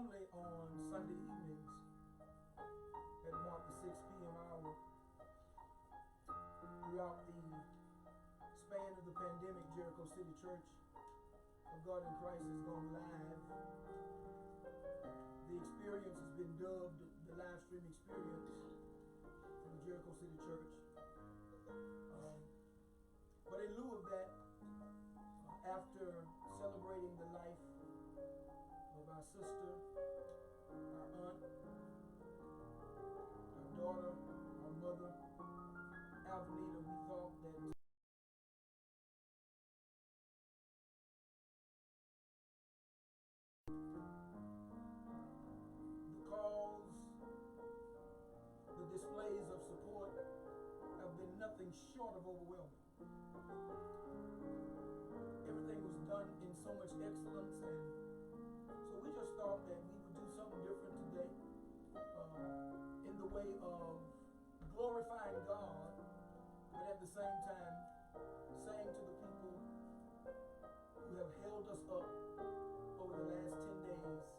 normally on Sunday evenings at mark the 6 p.m. hour, throughout the span of the pandemic, Jericho City Church of God in Christ has gone live. The experience has been dubbed the live stream experience from the Jericho City Church. But in lieu of that, after celebrating the life of our sister, our aunt, our daughter, our mother, Alvanita, we thought that the calls, the displays of support have been nothing short of overwhelming. Everything was done in so much excellence, and so we just thought that we would do something different today in the way of glorifying God, but at the same time saying to the people who have held us up over the last 10 days,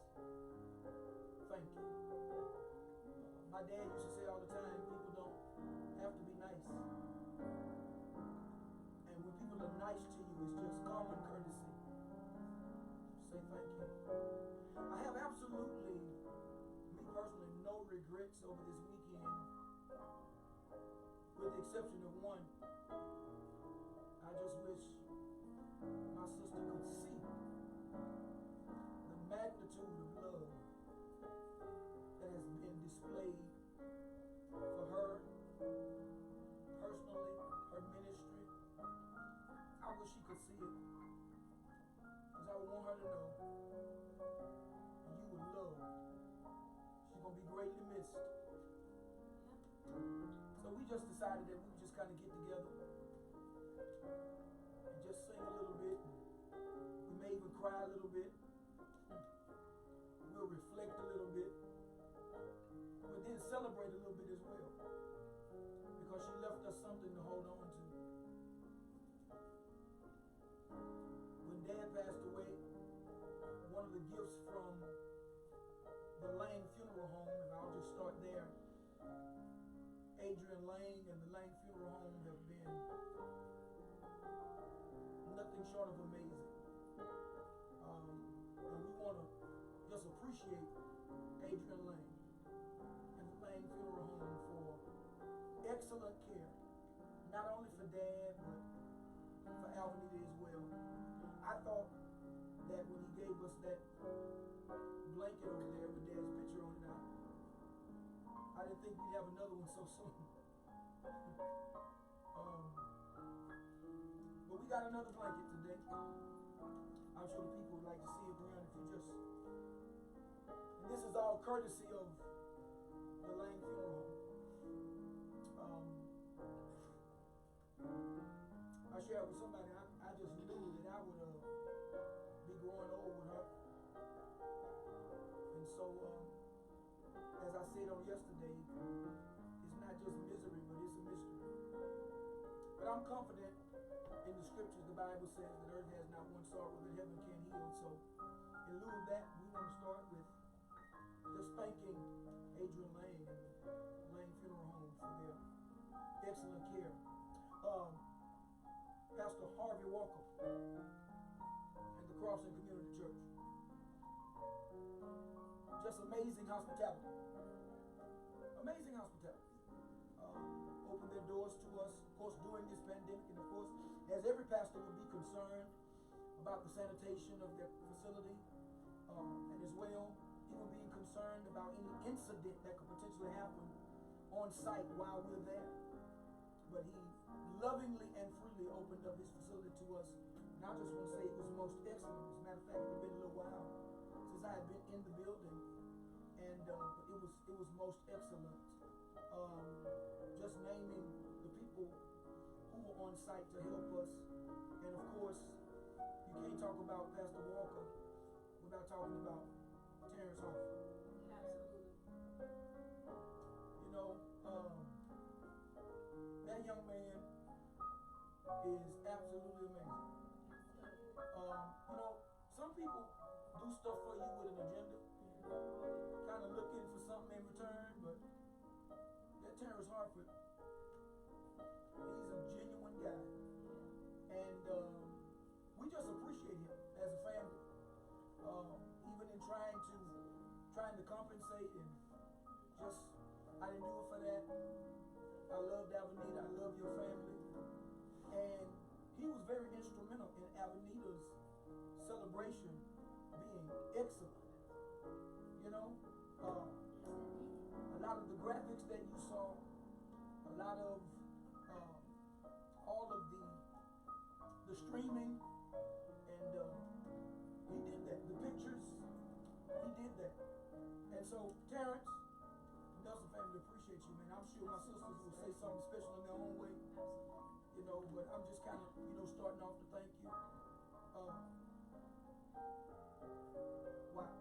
thank you. My dad used to say all the time, people don't have to be nice. And when people are nice to you, it's just common courtesy. Say thank you. I have absolutely, me personally, no regrets over this weekend, with the exception of one. I just wish my sister could see the magnitude of love that has been displayed for her personally, her ministry. I wish she could see it, because I would want her to know you were loved. She's going to be greatly missed. So we just decided that we would just kind of get together and just sing a little bit. We may even cry a little bit. We'll reflect a little bit, but then celebrate a little bit as well, because she left us something to hold on to. When Dad passed away, one of the gifts from the Lang Funeral Home, and I'll just start there, Adrian Lang and the Lang Funeral Home have been nothing short of amazing. And we want to just appreciate Adrian Lang and the Lang Funeral Home for excellent care, not only for Dad, but for Alvanita as well. I thought that when he gave us that blanket over there with Dad's picture on it, I didn't think we'd have another one so soon. But we got another blanket today. I'm sure the people would like to see it, Brian, if you just... And this is all courtesy of the Lang Funeral Home. I shared with somebody, I just knew that I would be growing old with her. And so, as I said on yesterday, it's not just misery, but it's a mystery. But I'm confident in the scriptures. The Bible says that earth has not one sorrow that heaven can't heal. So in lieu of that, we want to start with just thanking Adrian Lang and the Lang Funeral Home for their excellent care. Pastor Harvey Walker and the Crossing Community Church. Just amazing hospitality. Amazing hospitality. Opened their doors to us, of course, during this pandemic, and of course, as every pastor would be concerned about the sanitation of their facility, and as well, he would be concerned about any incident that could potentially happen on site while we're there. But he lovingly and freely opened up his facility to us, and I just want to say it was most excellent. As a matter of fact, it had been a little while since I had been in the building, and it was most excellent. Just naming the people who were on site to help us, and of course, you can't talk about Pastor Walker without talking about Terrence Harper. Absolutely. You know, that young man is absolutely amazing. You know, some people do stuff for you with an agenda, Terrence Hartford, he's a genuine guy. And we just appreciate him as a family. Even in trying to compensate and just, I didn't do it for that. I love Avenida, I love your family. And he was very instrumental in Avenida's celebration being excellent. You know, a lot of the graphics that you saw, a lot of all of the streaming, and he did that. The pictures, he did that. And so, Terrence, Nelson family appreciate you, man. I'm sure my sisters will say something special in their own way. You know, but I'm just kind of, starting off to thank you. Wow.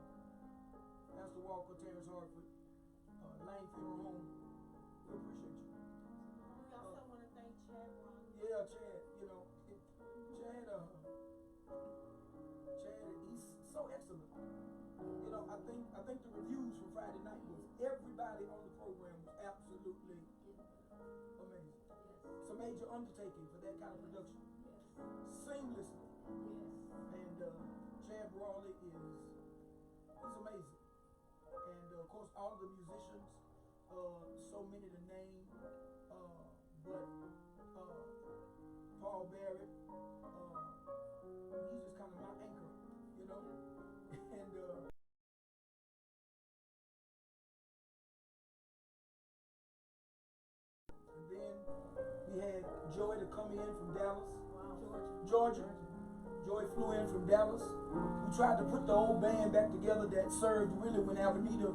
Pastor Walker, Terrence Hartford, Lane Funeral Home, we appreciate you. We also want to thank Chad. Yeah, Chad, Chad, he's so excellent. I think the reviews from Friday night was everybody on the program was absolutely amazing. It's a major undertaking for that kind of production. Seamlessly. And Chad Brawley he's amazing. And of course all of the musicians, so many to name, but Paul Barrett, he's just kind of my anchor, and then we had Joy to come in from Dallas. Georgia. Joy flew in from Dallas. We tried to put the old band back together that served really when Avenida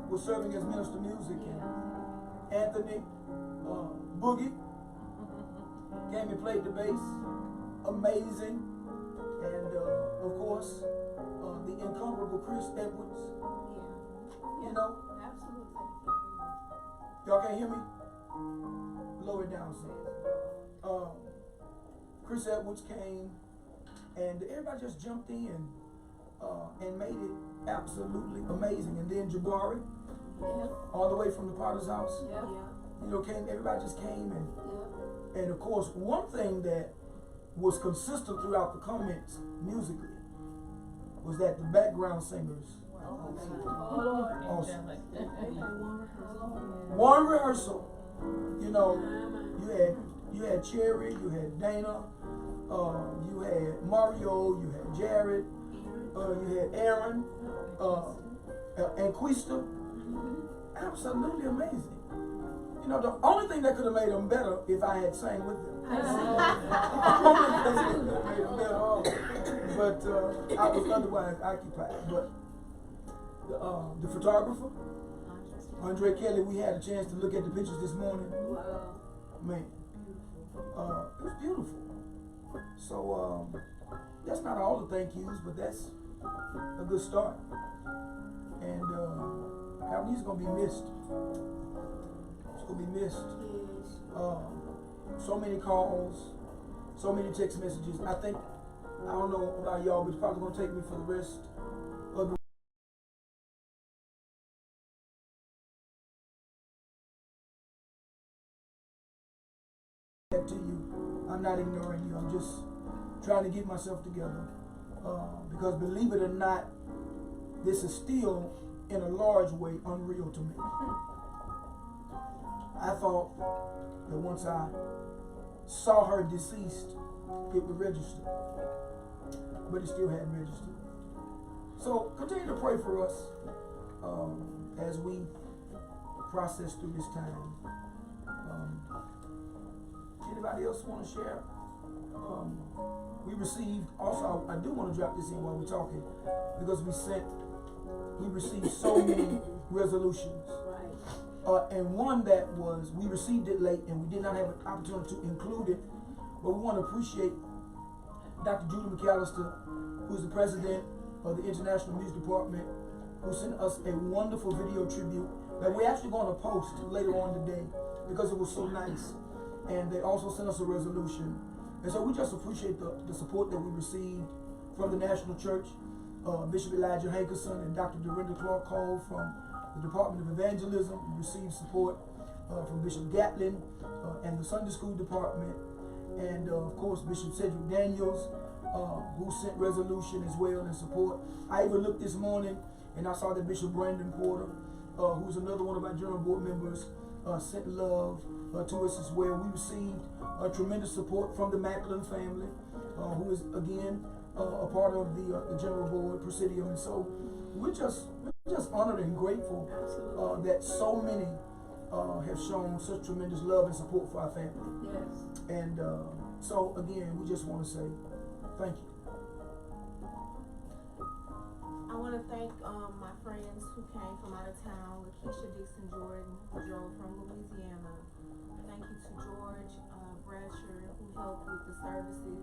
was serving as minister music. And Anthony Boogie came and played the bass. Amazing. And of course, the incomparable Chris Edwards. Absolutely. Y'all can't hear me? Lower it down, so. Chris Edwards came, and everybody just jumped in and made it absolutely amazing. And then Jabari, all the way from the Potter's House, everybody just came, and of course, one thing that was consistent throughout the comments musically was that the background singers, awesome. One rehearsal, you had Cherry, you had Dana, you had Mario, you had Jared, you had Aaron, and Quista. Absolutely amazing. The only thing that could have made them better if I had sang with them. But I was otherwise occupied. But the photographer, Andre Kelly, we had a chance to look at the pictures this morning. Wow. Man, it was beautiful. So that's not all the thank yous, but that's a good start. And Avenida's gonna be missed. It's gonna be missed. So many calls, so many text messages. I don't know about y'all, but it's probably gonna take me for the rest of the to you. I'm not ignoring you. I'm just trying to get myself together. Because believe it or not, this is still in a large way unreal to me. I thought that once I saw her deceased, it would register. But it still hadn't registered. So continue to pray for us as we process through this time. Anybody else want to share? We received, also I do want to drop this in while we're talking, because we received so many resolutions. And one that was, we received it late and we did not have an opportunity to include it, but we want to appreciate Dr. Judy McAllister, who's the president of the International Music Department, who sent us a wonderful video tribute that we're actually going to post later on today because it was so nice. And they also sent us a resolution. And so we just appreciate the support that we received from the National Church, Bishop Elijah Hankerson and Dr. Dorinda Clark Cole from the Department of Evangelism. We received support from Bishop Gatlin and the Sunday School Department, and of course Bishop Cedric Daniels, who sent resolution as well in support. I even looked this morning and I saw that Bishop Brandon Porter, who's another one of our general board members, sent love to us as well. We received tremendous support from the Macklin family, who is again a part of the general board presidium, and so we're just honored and grateful that so many have shown such tremendous love and support for our family. Yes. And so again, we just want to say thank you. I want to thank my friends who came from out of town, Lakeisha Dixon Jordan, who drove from Louisiana. Thank you to George Bradsher, who helped with the services.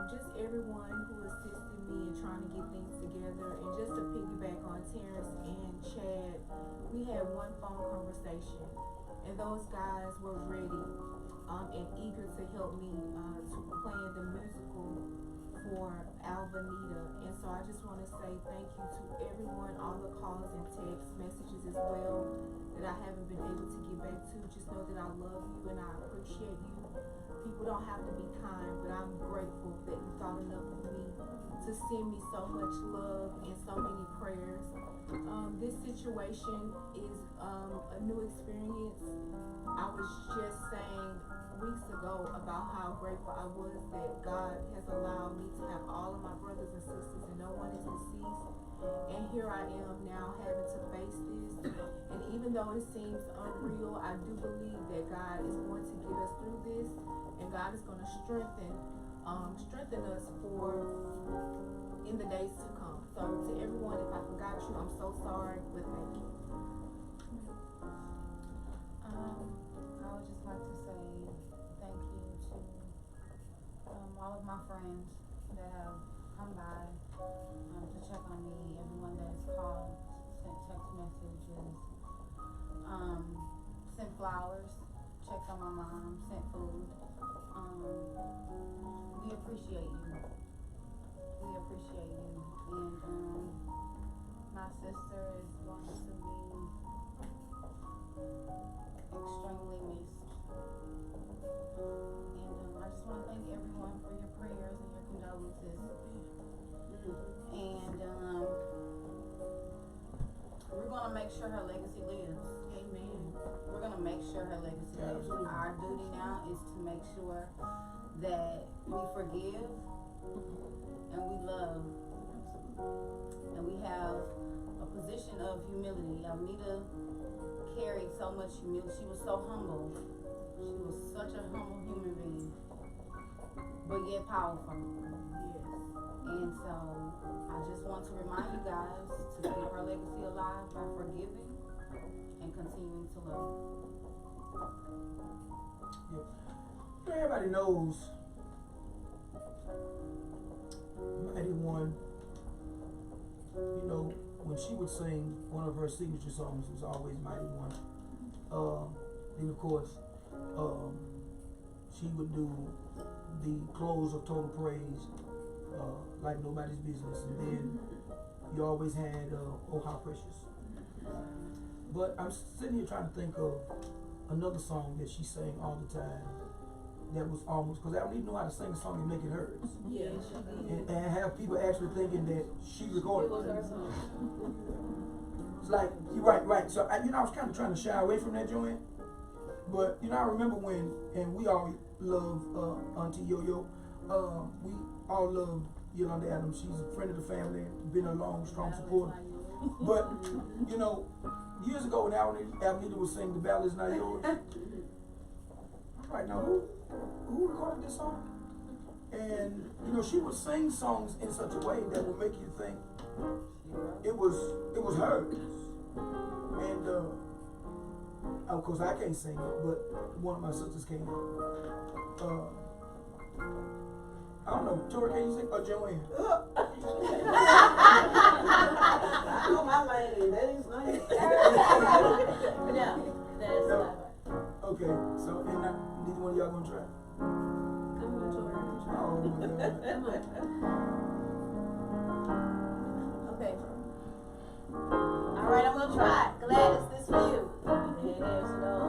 Just everyone who assisted me in trying to get things together. And just to piggyback on Terrence and Chad, we had one phone conversation, and those guys were ready and eager to help me to plan the musical for Alvanita. And so I just want to say thank you to everyone, all the calls and text messages as well that I haven't been able to get back to. Just know that I love you and I appreciate you. People don't have to be kind, but I'm grateful that you thought enough of me to send me so much love and so many prayers. This situation is a new experience. I was just saying weeks ago about how grateful I was that God has allowed me to have all of my brothers and sisters and no one is deceased. And here I am now having to face this. And even though it seems unreal, I do believe that God is going to get us through this, and God is going to strengthen us for in the days to come. So to everyone, if I forgot you, I'm so sorry, but thank you. I would just like to say thank you to all of my friends that have come by to check on me, everyone that has called, sent text messages, sent flowers, checked on my mom, sent food. We appreciate you. We appreciate you. And my sister is going to be extremely missed. And I just want to thank everyone for your prayers and your condolences. And we're going to make sure her legacy lives. Amen. We're going to make sure her legacy lives. Absolutely. Our duty now is to make sure that we forgive and we love. And we have a position of humility. Alnita carried so much humility. She was so humble. She was such a humble human being, but yet powerful. Yes. And so I just want to remind you guys to keep her legacy alive by forgiving and continuing to love. Yeah. Everybody knows Mighty One. You know, when she would sing, one of her signature songs was always Mighty One. Then of course, she would do the close of Total Praise, like nobody's business, and then you always had Oh How Precious. But I'm sitting here trying to think of another song that she sang all the time that was almost, because I don't even know how to sing a song and make it hers. Yeah, And have people actually thinking that she recorded it. It's like, you're right. So, I was kind of trying to shy away from that joint. But, I remember when, and we all love Auntie Yo-Yo. We all loved Yolanda Adams. She's a friend of the family, been a long, strong supporter. But, years ago when Alnita was singing The Ballad Is Not Yours, right now, who recorded this song? And, she would sing songs in such a way that would make you think it was hers. And, of course, I can't sing it, but one of my sisters can. I don't know, Tori, can you sing? Or Joanne? Oh, my lady, that is nice. No, that's not. Okay, so neither one of y'all gonna try? Come on, Jordan. Oh my God. Come on. Okay. All right, I'm gonna try. Gladys, this for you. There's no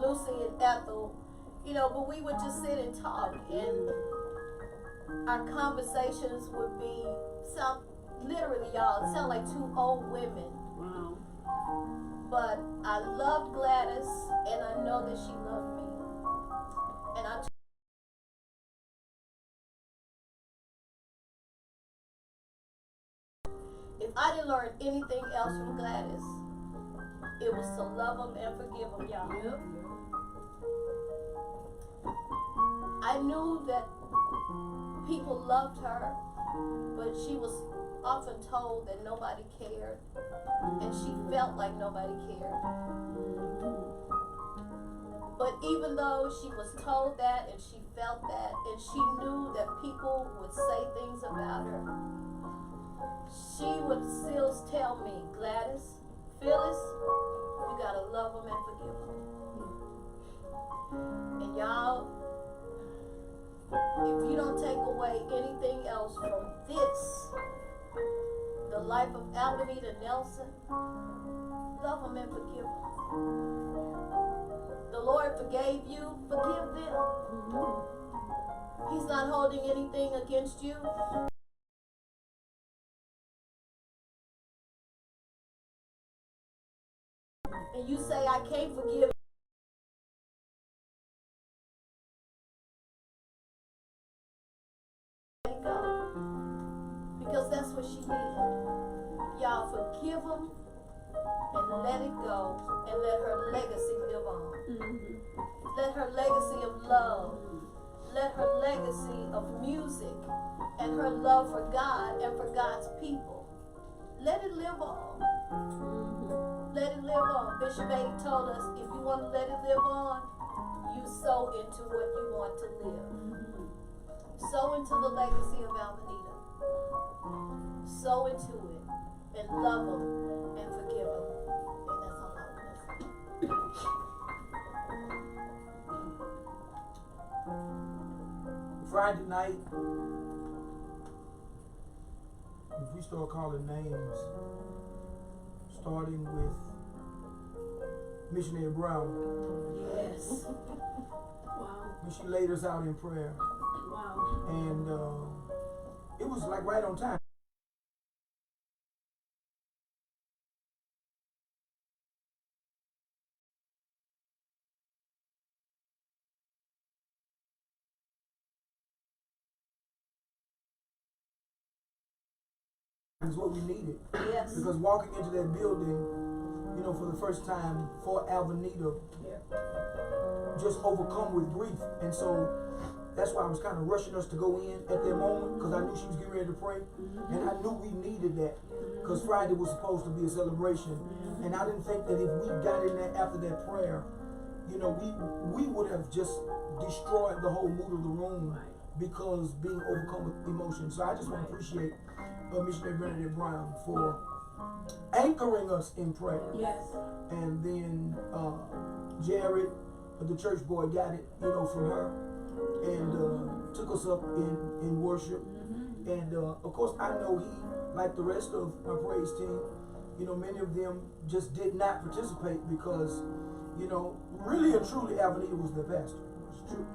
Lucy and Ethel, but we would just sit and talk, and our conversations would be literally, y'all, it sound like two old women. Wow. But I loved Gladys, and I know that she loved me. And if I didn't learn anything else from Gladys, it was to love them and forgive them, y'all. Yep. I knew that people loved her, but she was often told that nobody cared, and she felt like nobody cared. But even though she was told that and she felt that and she knew that people would say things about her, she would still tell me, Gladys, Phyllis, you gotta love them and forgive them. And y'all, if you don't take away anything else from this, the life of Alvarita Nelson, love them and forgive them. The Lord forgave you, forgive them. He's not holding anything against you. And you say, I can't forgive. Let it go. Because that's what she did. Y'all forgive them and let it go and let her legacy live on. Let her legacy of love, let her legacy of music and her love for God and for God's people, let it live on. Let it live on. Bishop A told us, if you want to let it live on, you sow into what you want to live. Sow into the legacy of Alvarita. Sow into it and love them and forgive them. And that's all I want to say. Friday night, if we start calling names, starting with Missionary Brown. Yes. Wow. When she laid us out in prayer. Wow. And it was like right on time. Is what we needed. Yes. Because walking into that building, you know, for the first time for Alvarita, just overcome with grief. And so that's why I was kind of rushing us to go in at that moment, because I knew she was getting ready to pray. And I knew we needed that, because Friday was supposed to be a celebration. And I didn't think that if we got in there after that prayer, you know, we would have just destroyed the whole mood of the room, because being overcome with emotion. So I just want to appreciate Missionary Bernadette Brown for anchoring us in prayer. Yes. And then Jared, the church boy, got it, you know, from her, and took us up in worship. And of course, I know he, like the rest of my praise team, you know, many of them just did not participate because, you know, really and truly, Alvarita was their pastor. It's true.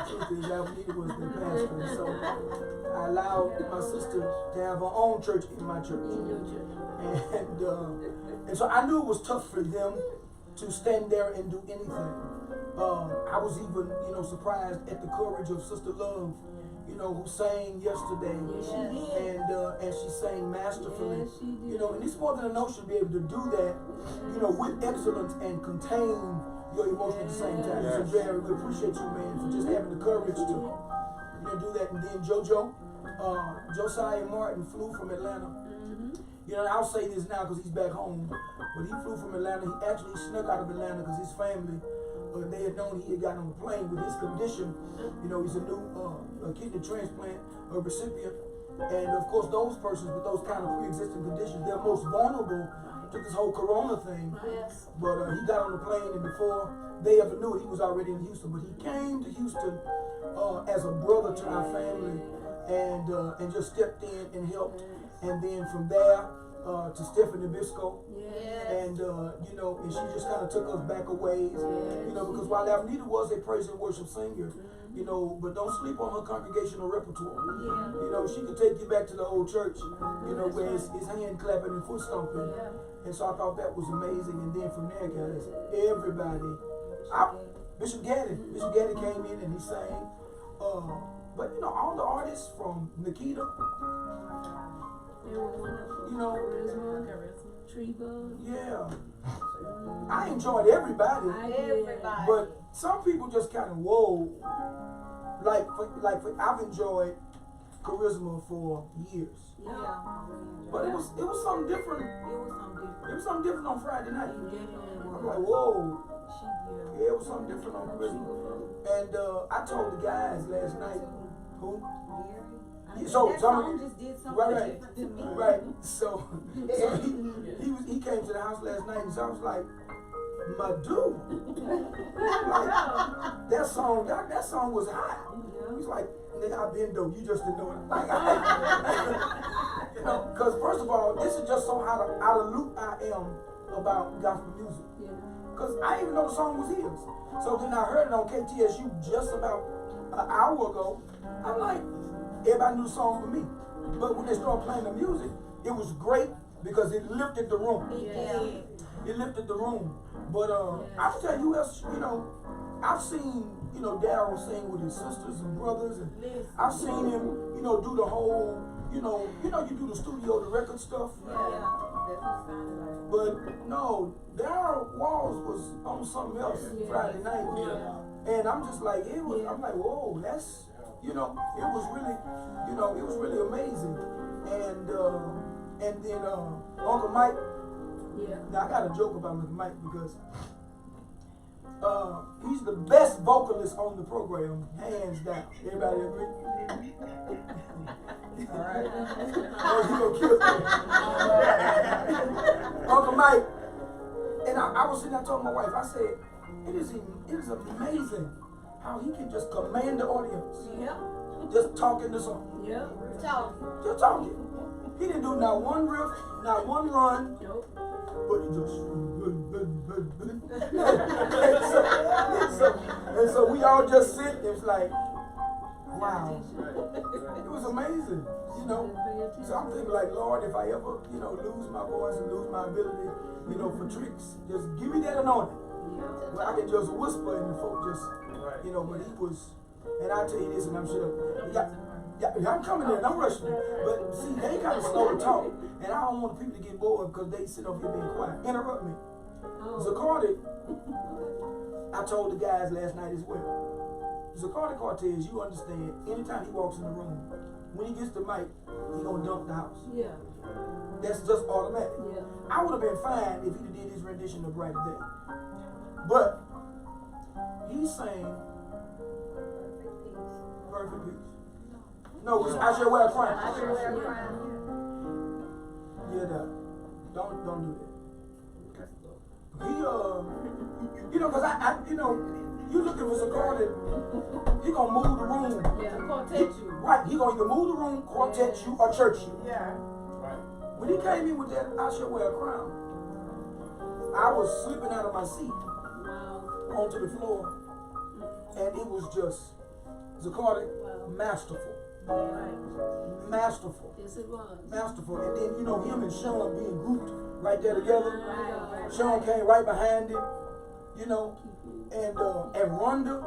Truth is, Alvarita was their pastor. And so I allowed my sister to have her own church in my church. And so I knew it was tough for them to stand there and do anything. I was even, you know, surprised at the courage of Sister Love, you know, who sang yesterday. Yes, she did. And she sang masterfully. Yes, she did. You know, and it's more than a notion to be able to do that, you know, with excellence and contain your emotion at the same time. Yes. So Jerry, we appreciate you, man, for just having the courage to, you know, do that. And then Josiah Martin flew from Atlanta. You know, I'll say this now because he's back home, but he flew from Atlanta. He actually snuck out of Atlanta because his family, they had known he had gotten on the plane with his condition. You know, he's a new kidney transplant recipient. And of course, those persons with those kind of pre-existing conditions, they're most vulnerable to this whole corona thing. Yes. But he got on the plane, and before they ever knew it, he was already in Houston. But he came to Houston as a brother to our family, and just stepped in and helped. And then from there, to Stephanie Bisco. Yes. And you know, and she just kind of took us back a ways, you know, because while Avenida was a praise and worship singer, you know, but don't sleep on her congregational repertoire. Yeah. You know, she could take you back to the old church, you know, where it's hand clapping and foot stomping. And so I thought that was amazing. And then from there, guys, everybody, Bishop Gaddy came in and he sang. But you know, all the artists from Nikita, They were wonderful. you know, Treva. yeah. I enjoyed everybody. Everybody. But some people just kind of whoa. I've enjoyed Charisma for years, Yeah. but it was something different. It was something different on Friday night. I'm like, whoa, yeah, it was something different on Charisma. And I told the guys last night, who? So that song just did something different to me. Right. So he came to the house last night, and so I was like, my dude, like, that song was hot. He's like, nigga, I've been though, you just didn't know it. Like, you know, because first of all, this is just so out of loop I am about gospel music. Because I didn't even know the song was his. So then I heard it on KTSU just about an hour ago. I'm like, everybody knew the song for me. But when they started playing the music, it was great because it lifted the room. It lifted the room. But I'll tell you else, you know, I've seen, you know, Daryl sing with his sisters and brothers, and I've seen him, you know, do the whole, you do the studio, the record stuff. But no, Daryl Walls was on something else Friday night. And I'm just like, I'm like, whoa, that's, you know, it was really amazing. And then Uncle Mike. Now I got a joke about Uncle Mike because he's the best vocalist on the program, hands down. Everybody agree? All right. Oh, he gonna kill me. Uncle Mike. And I was sitting there talking to my wife. I said, it is amazing how he can just command the audience. Just talking to something. Just talking. He didn't do not one riff, not one run. But he just and so we all just sit. It was like, wow, it was amazing, you know. So I'm thinking like, Lord, if I ever, you know, lose my voice and lose my ability, you know, for tricks, just give me that anointing. Where I can just whisper and the folk just, you know. But he was, and I tell you this, and I'm sure, I'm coming in, I'm rushing. But see, they kind of slow to talk, and I don't want people to get bored because they sit up here being quiet. Interrupt me. Zacardi, I told the guys last night as well. Zacardi Cortez, you understand, anytime he walks in the room, when he gets the mic, he gonna dump the house. That's just automatic. I would have been fine if he did his rendition of Brighter Day. But he sang Perfect Peace. No, I should wear a crown. Yeah, don't do that. He you know, cause I you know, you looking for Zacardi, he gonna move the room. Quartet you. Right, he gonna either move the room, quartet you, or church you. When he came in with that, I should wear a crown, I was slipping out of my seat onto the floor, and it was just Zacardi, masterful. Masterful. Yes, it was. Masterful. And then, you know, him and Sean being grouped right there together. Sean came right behind him, you know, and Rhonda.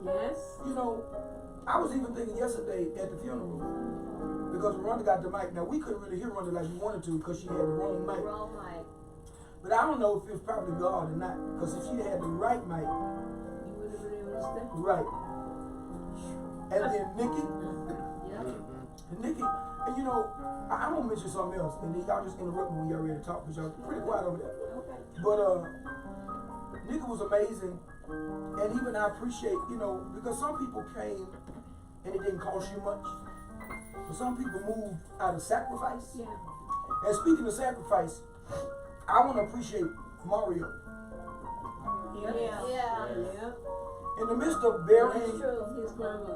Yes. You know, I was even thinking yesterday at the funeral, because Rhonda got the mic. Now, we couldn't really hear Rhonda like we wanted to because she had the wrong mic. But I don't know if it was probably God or not, because if she had the right mic, You would have been able to stay. right. And then Nikki. And Nikki, and you know, I'm gonna mention something else, and then y'all just interrupt me when y'all ready to talk, because y'all pretty quiet over there. But Nikki was amazing, and even I appreciate, you know, because some people came and it didn't cost you much, but some people moved out of sacrifice. And speaking of sacrifice, I want to appreciate Mario. In the midst of burying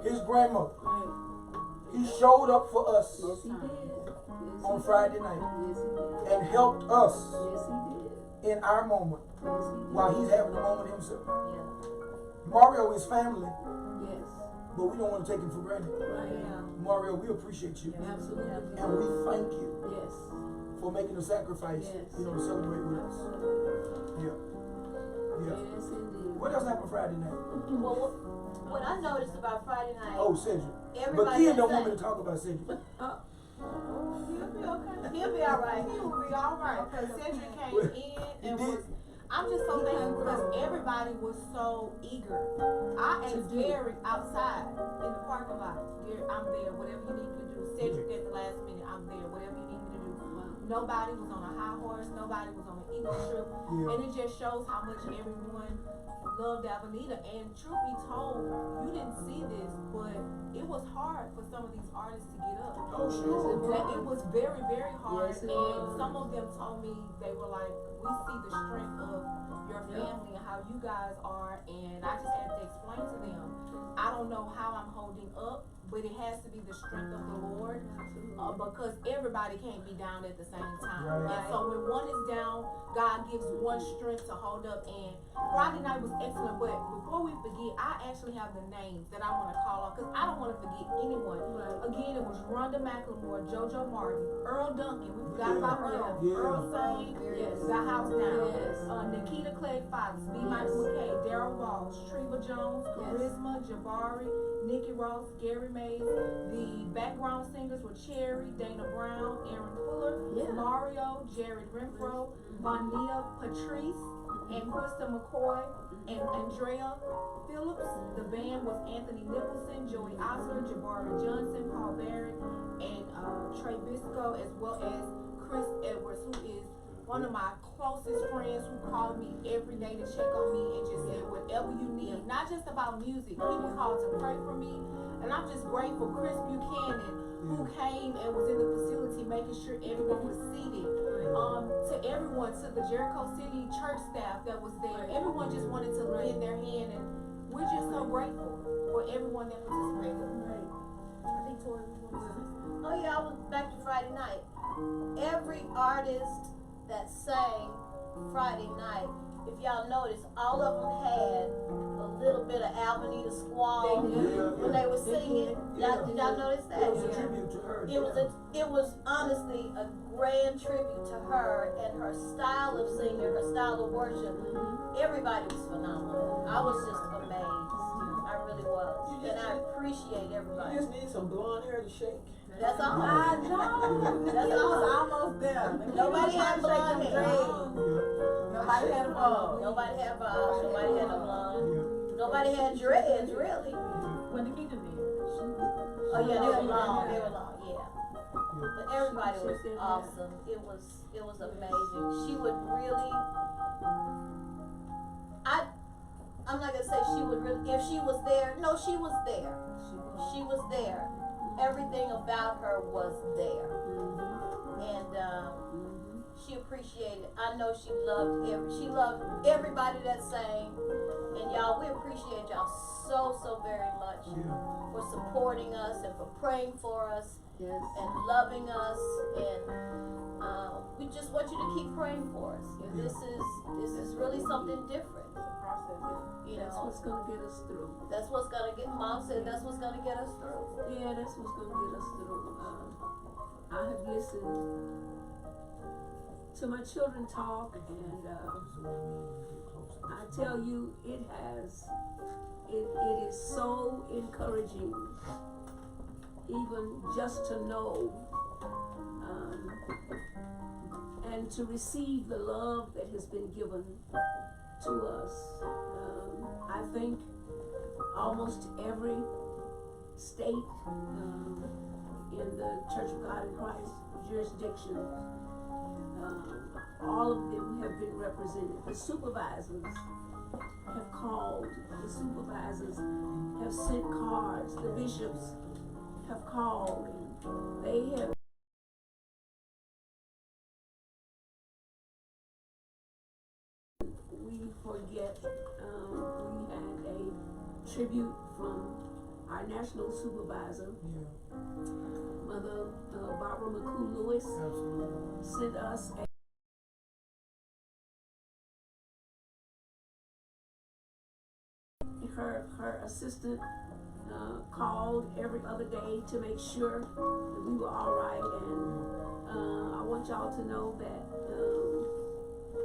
his grandmother, He showed up for us Yes, he did. on Friday night Yes, he did. and helped us Yes, he did. in our moment Yes, he did. while he's having a moment himself. Yeah. Mario is family, Yes. but we don't want to take him for granted. Right. Mario, we appreciate you. Absolutely. And we thank you Yes. for making a sacrifice, Yes. to celebrate with us. Absolutely. Yeah. Yeah. Yes, indeed. What else happened Friday night? Well, what I noticed about Friday night, Oh, Cedric. But everybody Ken don't that want me to sang. talk about Cedric. He'll be okay. He'll be all right. He will be all right because Cedric came in He and did. was. I'm just so thankful because everybody was so eager. I asked Gary outside in the parking lot. Gary, I'm there. Whatever you need me to do. Cedric at the last minute, I'm there. Whatever you need me to do. Nobody was on a high horse. Nobody was on an ego trip. Yeah. And it just shows how much everyone loved Avenida. And truth be told, you didn't see this, but it was hard for some of these artists to get up. Oh, sure. It was very, very hard. Yes, it and was. some of them told me, they were like, we see the strength of your family and how you guys are. And I just had to explain to them, I don't know how I'm holding up, but it has to be the strength of the Lord. Because everybody can't be down at the same time. Right. And so when one is down, God gives one strength to hold up. And Friday night was excellent, but before we forget, I actually have the names that I want to call out because I don't want to forget anyone. Right. Again, it was Rhonda McLemore, JoJo Martin, Earl Duncan. We forgot Yeah. about Earl. Yeah. Earl sang Yes. The House Down. Yes. Nikita Clegg Fox, B. Yes. Michael McKay, Daryl Walsh, Treva Jones, Yes. Charisma, Jabari, Nikki Ross, Gary Mays. The background singers were Cherry, Dana Brown, Aaron Fuller, Yeah. Mario, Jared Renfro, Vania Patrice, and Krista McCoy, and Andrea Phillips. The band was Anthony Nicholson, Joey Osler, Jabari Johnson, Paul Barrett, and Trey Bisco, as well as Chris Edwards, who is one of my closest friends who called me every day to check on me and just said whatever you need, not just about music. He would call to pray for me, and I'm just grateful. Chris Buchanan, who came and was in the facility making sure everyone was seated. To everyone, to the Jericho City church staff that was there, everyone just wanted to lend their hand, and we're just so grateful for everyone that participated. Right. I think Tori was going to say something. Oh yeah, I was back to Friday night. Every artist that sang Friday night, if y'all notice, all of them had a little bit of Avenida squall They did. when they were singing. Yeah. Did y'all notice that? It was a tribute to her. It was honestly a grand tribute to her and her style of singing, her style of worship. Everybody was phenomenal. I was just amazed. I really was. And I appreciate You everybody. just need some blonde hair to shake. That's all. I know. That's It was all. almost there. Nobody had blonde hair. Nobody had a ball. Nobody had bob. Nobody had no blonde. Nobody had dreads, really. When Nikita did. Oh yeah, they were long. They were long. Yeah. But everybody was awesome. It was amazing. She would really. I'm not gonna say she would really. If she was there, no, she was there. She was there. Everything about her was there, and she appreciated. I know she loved everybody that sang, and y'all, we appreciate y'all so very much for supporting us and for praying for us Yes. and loving us, and we just want you to keep praying for us. This is really something different. You That's know, what's gonna get us through. that's what's gonna get. Mom said that's what's gonna get us through. Yeah, that's what's gonna get us through. I have listened to my children talk, and I tell you, it is so encouraging, even just to know and to receive the love that has been given to us. I think almost every state in the Church of God in Christ jurisdiction, all of them have been represented. The supervisors have called, the supervisors have sent cards, the bishops have called, and they have we forget, we had a tribute from our our national supervisor, Yeah. Mother Barbara McCoo Lewis, Absolutely. sent us her assistant called every other day to make sure that we were all right, and I want y'all to know that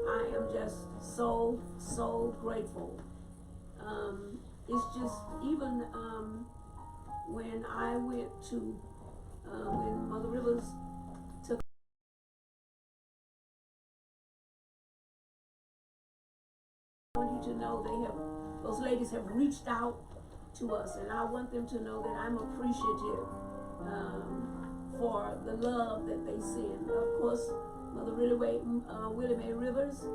I am just so grateful. It's just even when I went to when Mother Rivers took. I want you to know those ladies have reached out to us, and I want them to know that I'm appreciative for the love that they send. Of course, Mother Willie Mae Rivers,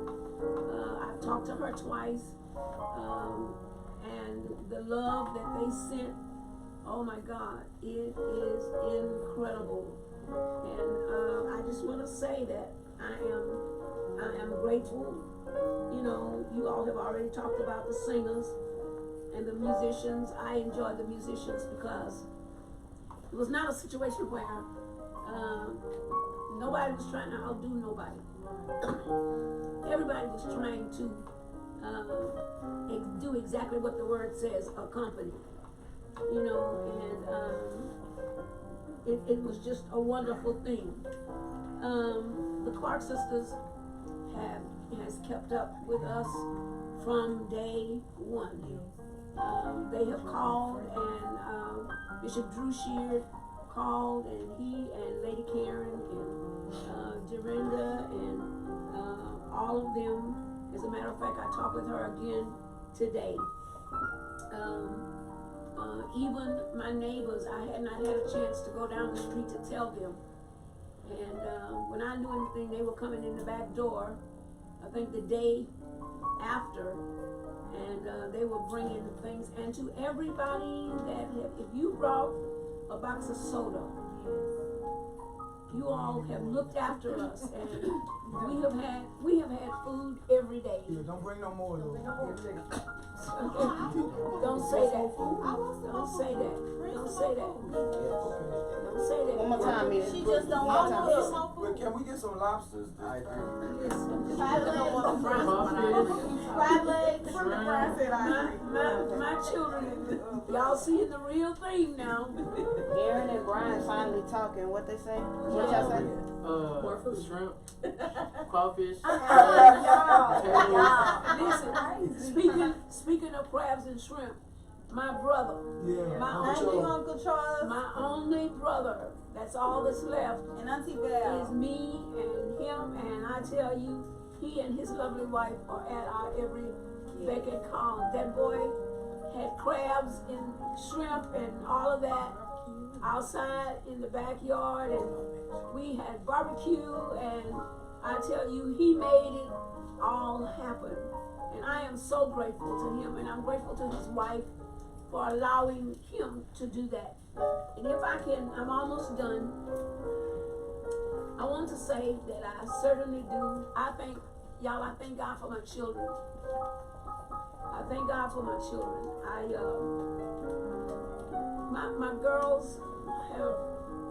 I've talked to her twice, and the love that they sent, oh my God, it is incredible. And I just want to say that I am grateful. You know, you all have already talked about the singers and the musicians. I enjoy the musicians because it was not a situation where nobody was trying to outdo nobody. Everybody was trying to do exactly what the word says, accompany. You know, and it was just a wonderful thing. The Clark sisters has kept up with us from day one. They have called, and Bishop Drew Sheard called, and he and Lady Karen and Dorinda and all of them. As a matter of fact, I talked with her again today. Even my neighbors, I had not had a chance to go down the street to tell them. And when I knew anything, they were coming in the back door, I think the day after, and they were bringing things. And to everybody if you brought a box of soda, you all have looked after us, and we have had food every day. Yeah, don't bring no more though. Don't say that. Don't say that. Don't say that. Don't say that. One more time, Mia. She just don't want to. But can we get some lobsters? Fried legs. My children, y'all seeing the real thing now. Aaron and Brian finally talking. What they say? What y'all say? Shrimp, crawfish. Listen, speaking of crabs and shrimp, my brother, my only brother, that's all that's left, And Auntie Val. is me and him, and I tell you, he and his lovely wife are at our every beck and call. That boy had crabs and shrimp and all of that outside in the backyard, and we had barbecue, and I tell you, he made it all happen. And I am so grateful to him, and I'm grateful to his wife for allowing him to do that. And if I can, I'm almost done. I want to say that I certainly do. I thank God for my children. I thank God for my children. My girls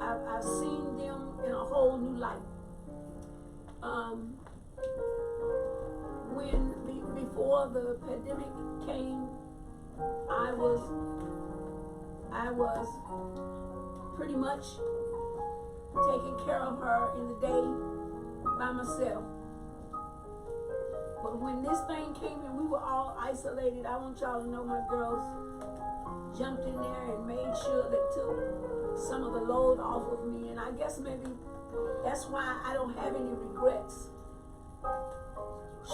I've seen them in a whole new light. Before the pandemic came, I was pretty much taking care of her in the day by myself. But when this thing came and we were all isolated, I want y'all to know my girls jumped in there and made sure they took some of the load off of me. And I guess maybe that's why I don't have any regrets.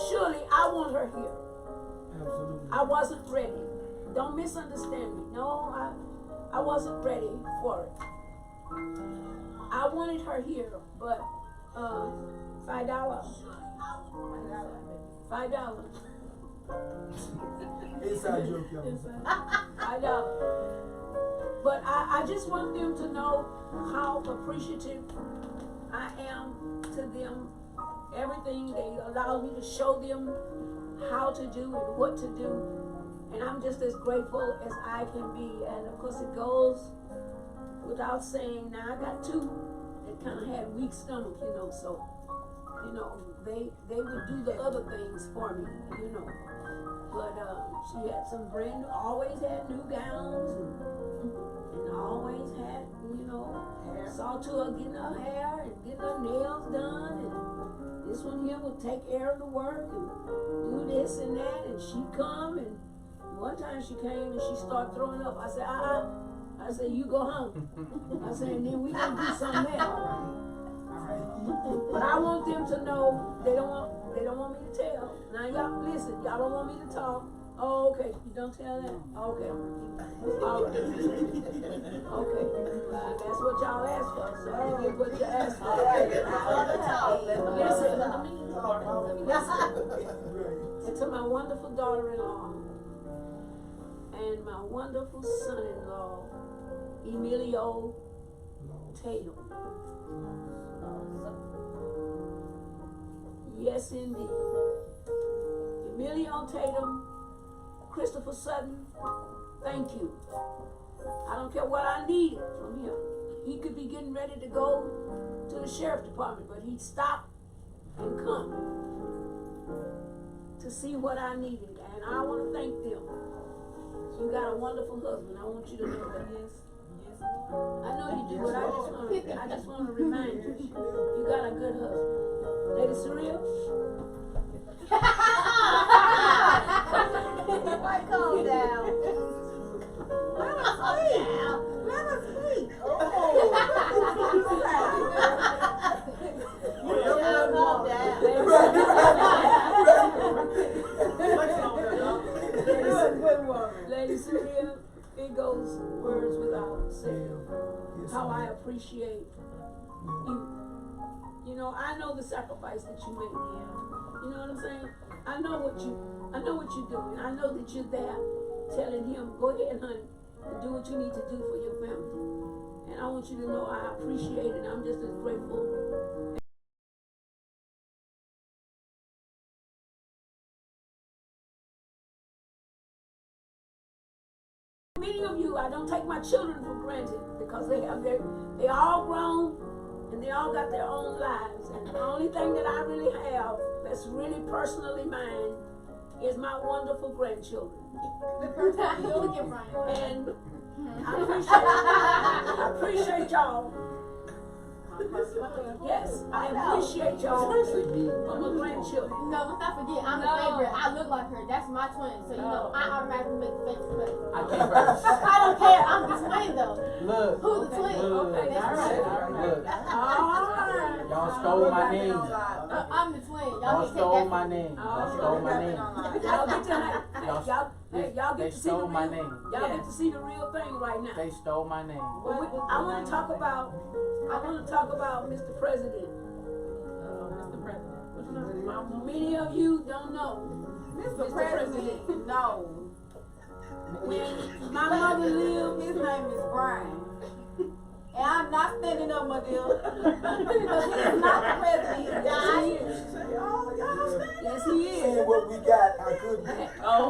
Surely I want her here. Absolutely. I wasn't ready. Don't misunderstand me. No, I wasn't ready for it. I wanted her here, but $5. Inside joke, y'all. $5. But I just want them to know how appreciative I am to them. Everything they allow me to show them how to do and what to do. And I'm just as grateful as I can be. And of course it goes without saying, now I got two that kind of had weak stomach, you know, so, you know, they would do the other things for me, you know. But she had some brand new, always had new gowns and always had, you know, saw to her getting her hair and getting her nails done, and this one here would take care of the work and do this and that, and she'd come, and one time she came and she started throwing up. I said, I said, you go home. I said, and then we gonna do something else. But I want them to know they don't want me to tell. Now y'all listen, y'all don't want me to talk. Oh, okay. You don't tell that? Okay. All right. Okay. That's what y'all asked for. So you get what you asked for. Listen. And to my wonderful daughter-in-law and my wonderful son-in-law, Emilio Tatum. Yes, indeed. Emilio Tatum, Christopher Sutton, thank you. I don't care what I needed from him. He could be getting ready to go to the sheriff department, but he'd stop and come to see what I needed. And I want to thank them. You got a wonderful husband. I want you to know that. Yes. I know you do, but I just want to remind you, you got a good husband. Lady Surreal? Why calm down? Let us speak. Let us speak. Oh. Calm down. Lady Surreal, it goes words without saying how I appreciate you. You know, I know the sacrifice that you make. You know what I'm saying? I know what you're doing. I know that you're there telling him, go ahead, honey, and do what you need to do for your family. And I want you to know I appreciate it. I'm just as grateful. Many of you, I don't take my children for granted because they all grown and they all got their own lives. And the only thing that I really have that's really personally mine is my wonderful grandchildren. And I appreciate y'all. Yes, I appreciate y'all for my grandchildren. No, let's not forget, I'm the favorite. I look like her. That's my twin. So, you know, I automatically make the face for her. I can't first. I don't care. I'm the twin, though. Look. Who's the twin? Okay, All right. Look. Alright. Y'all stole my name. I'm the twin. Y'all stole my name. Y'all stole my name. Y'all get to y'all They get to see the stole my real, name. y'all get to see the real thing right now. They stole my name. I want to talk about Mr. President. Mr. President. Many of you don't know. Mr. President. No. When my mother lived, His name is Brian. And I'm not standing up, my dear. Because he's not the president. yes, he is. Yes, he Saying is. what we got, I could be. Oh,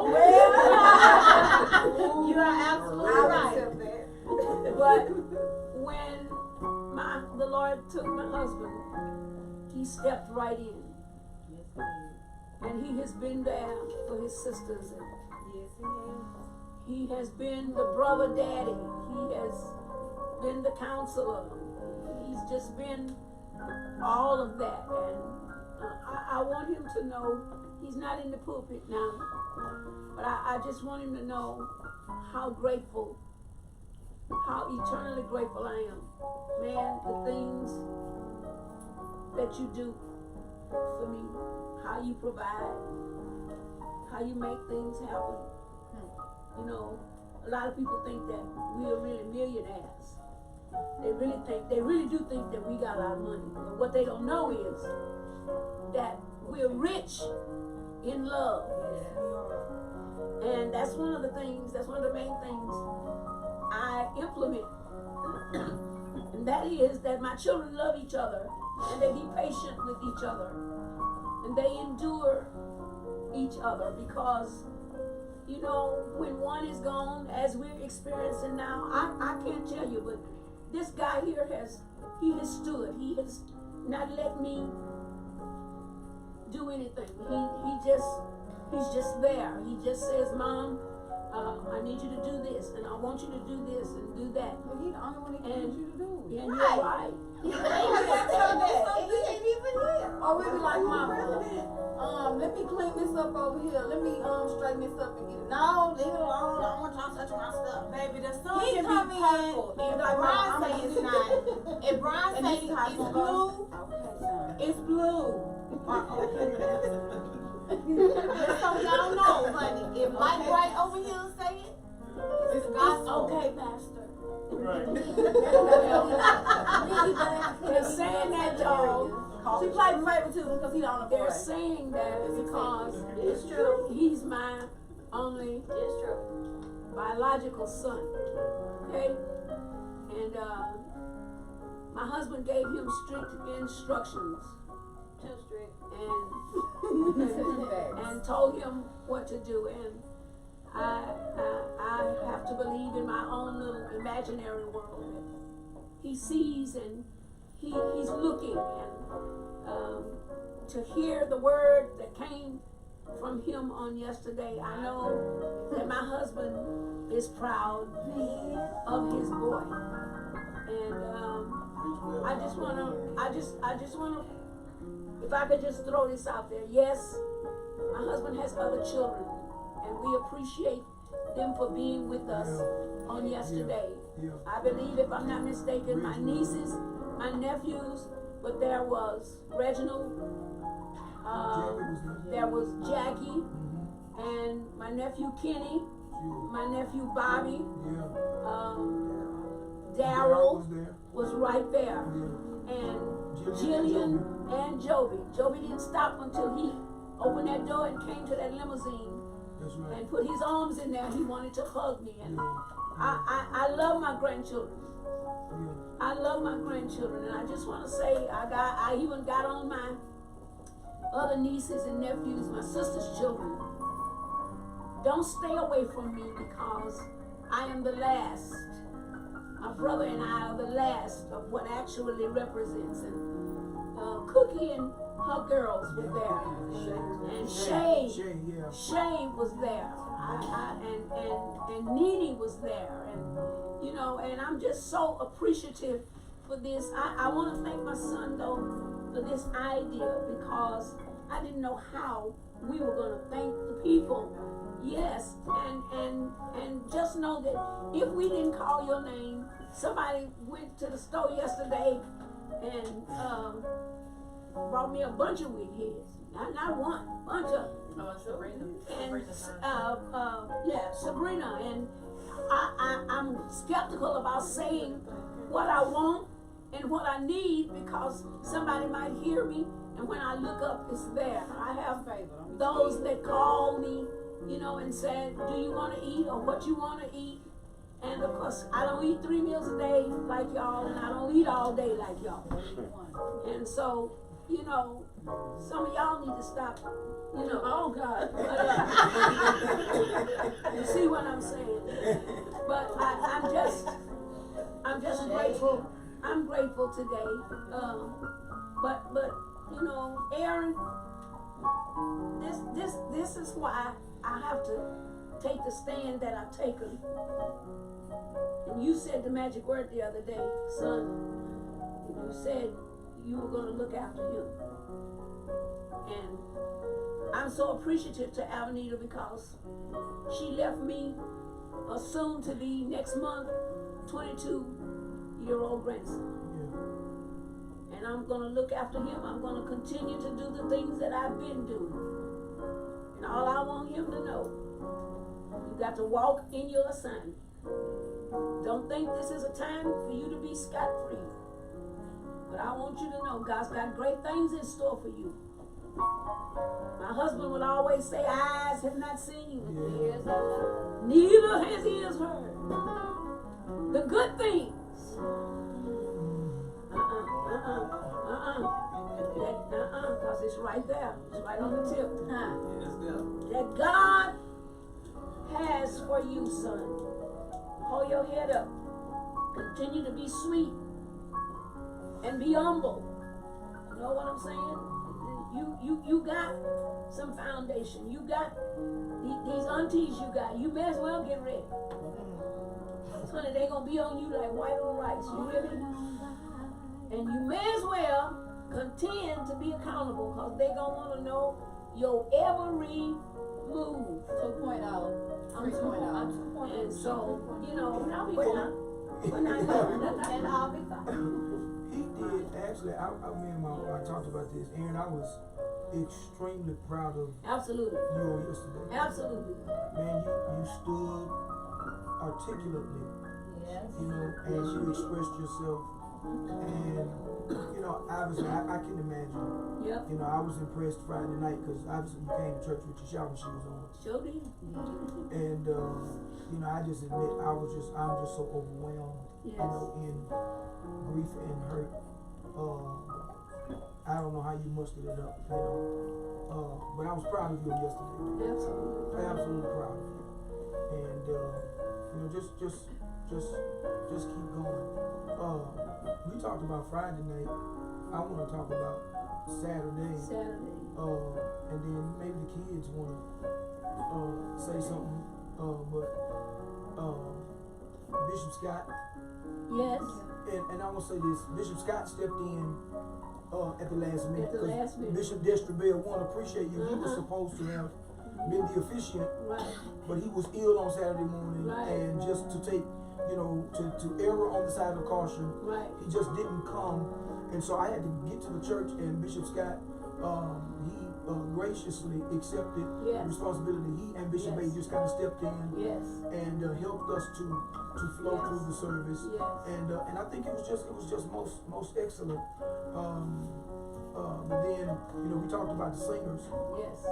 You are absolutely I right. accept that. but when the Lord took my husband, he stepped right in. And he has been there for his sisters. And Yes, he has. he has been the brother daddy. He has been the counselor. He's just been all of that. And I want him to know he's not in the pulpit now. But I just want him to know how grateful, how eternally grateful I am. Man, the things that you do for me, how you provide, how you make things happen. You know, a lot of people think that we are really millionaires. They really do think that we got a lot of money. But what they don't know is that we're rich in love. And that's one of the main things I implement. And that is that my children love each other and they be patient with each other and they endure each other because you know, when one is gone, as we're experiencing now, I can't tell you, but this guy here has stood. He has not let me do anything. He's just there. He just says, Mom, I need you to do this, and I want you to do this and do that. But he the only one that can get you to do it. Yeah, you're right. He ain't even here. Or we be like, Mama, let me clean this up over here. Let me straighten this up and get it. No, leave it alone. I don't want y'all touching my stuff. Baby, the sun He can come be in, purple. and like, Brian say it's not. If Brian And say this is how it's it's blue, Okay, son. it's blue. Just so y'all know, honey, if Mike right over here say it, it's gospel. Okay, Pastor. Right. They're saying that, y'all. She played the favorite too because he on the They're board. saying that because It's true. he's my only It's true. biological son. Okay? And my husband gave him strict instructions Too strict. and told him what to do. And I have to believe in my own little imaginary world that he sees and he's looking, and to hear the word that came from him on yesterday, I know that my husband is proud of his boy. And I just wanna, if I could just throw this out there. Yes, my husband has other children, and we appreciate them for being with us on yesterday. Yeah. I believe, if I'm not mistaken, my nieces, my nephews, but there was Reginald, there was Jackie, and my nephew Kenny, my nephew Bobby, Daryl was right there, and Jillian and Joby. Joby didn't stop until he opened that door and came to that limousine. That's right. And put his arms in there. He wanted to hug me, and Yeah. I love my grandchildren. Yeah. I love my grandchildren, and I just want to say I even got on my other nieces and nephews, my sister's children. Don't stay away from me because I am the last. My brother and I are the last of what actually represents. And Cookie and her girls were there, and Shay was there, and Nene was there, and you know, and I'm just so appreciative for this. I want to thank my son though for this idea, because I didn't know how we were going to thank the people. Yes, and just know that if we didn't call your name, somebody went to the store yesterday and brought me a bunch of wig heads. Not one, bunch of them. Oh, Sabrina. And Sabrina, and I'm skeptical about saying what I want and what I need, because somebody might hear me, and when I look up, it's there. I have those that call me, you know, and said, do you want to eat, or what you want to eat? And of course, I don't eat 3 meals a day like y'all, and I don't eat all day like y'all. And so, you know, some of y'all need to stop, you know, oh God. You see what I'm saying? But I'm just grateful. I'm grateful today. But you know, Aaron, this is why I have to take the stand that I've taken. And you said the magic word the other day, son. You said you were going to look after him. And I'm so appreciative to Avenida, because she left me a soon to be next month 22-year-old grandson. And I'm going to look after him. I'm going to continue to do the things that I've been doing. And all I want him to know, you got to walk in your assignment. Don't think this is a time for you to be scot-free. But I want you to know God's got great things in store for you. My husband would always say, eyes have not seen, ears have heard, neither has ears heard the good things. Because it's right there. It's right on the tip. That God has for you, son. Hold your head up. Continue to be sweet and be humble. You know what I'm saying? You got some foundation. You got these aunties you got. You may as well get ready. Honey, they gonna be on you like white on rice. You hear me? And you may as well contend to be accountable, because they gonna want to know your every move. 2.0. I'm 2.0. And so, you know, we're not And I'll be fine. He did actually. Me and my wife talked about this, and I was extremely proud of Absolutely. you on yesterday. Absolutely. Man, you stood articulately, Yes. you know, as you expressed yourself, and you know, obviously, I can imagine. Yep. You know, I was impressed Friday night because obviously you came to church with your shouting shoes on, Sure did. and you know, I just admit I'm just so overwhelmed, Yes. you know, in grief and hurt. I don't know how you mustered it up, you know, but I was proud of you yesterday. Absolutely. Absolutely proud of you, and you know, just keep going. We talked about Friday night. I want to talk about Saturday. And then maybe the kids want to say something. But Bishop Scott. Yes. And I want to say this: Bishop Scott stepped in at the last minute. At the last minute. Bishop Destrabel want to appreciate you. He was supposed to have been the officiant, Right. but he was ill on Saturday morning, Right. and just to take, you know, to err on the side of caution, Right. he just didn't come, and so I had to get to the church, and Bishop Scott, he graciously accepted Yes. responsibility. He and Bishop Yes. Bay just kind of stepped in Yes. and helped us to flow Yes. through the service, Yes. and I think it was just most excellent. But then, you know, we talked about the singers. Yes.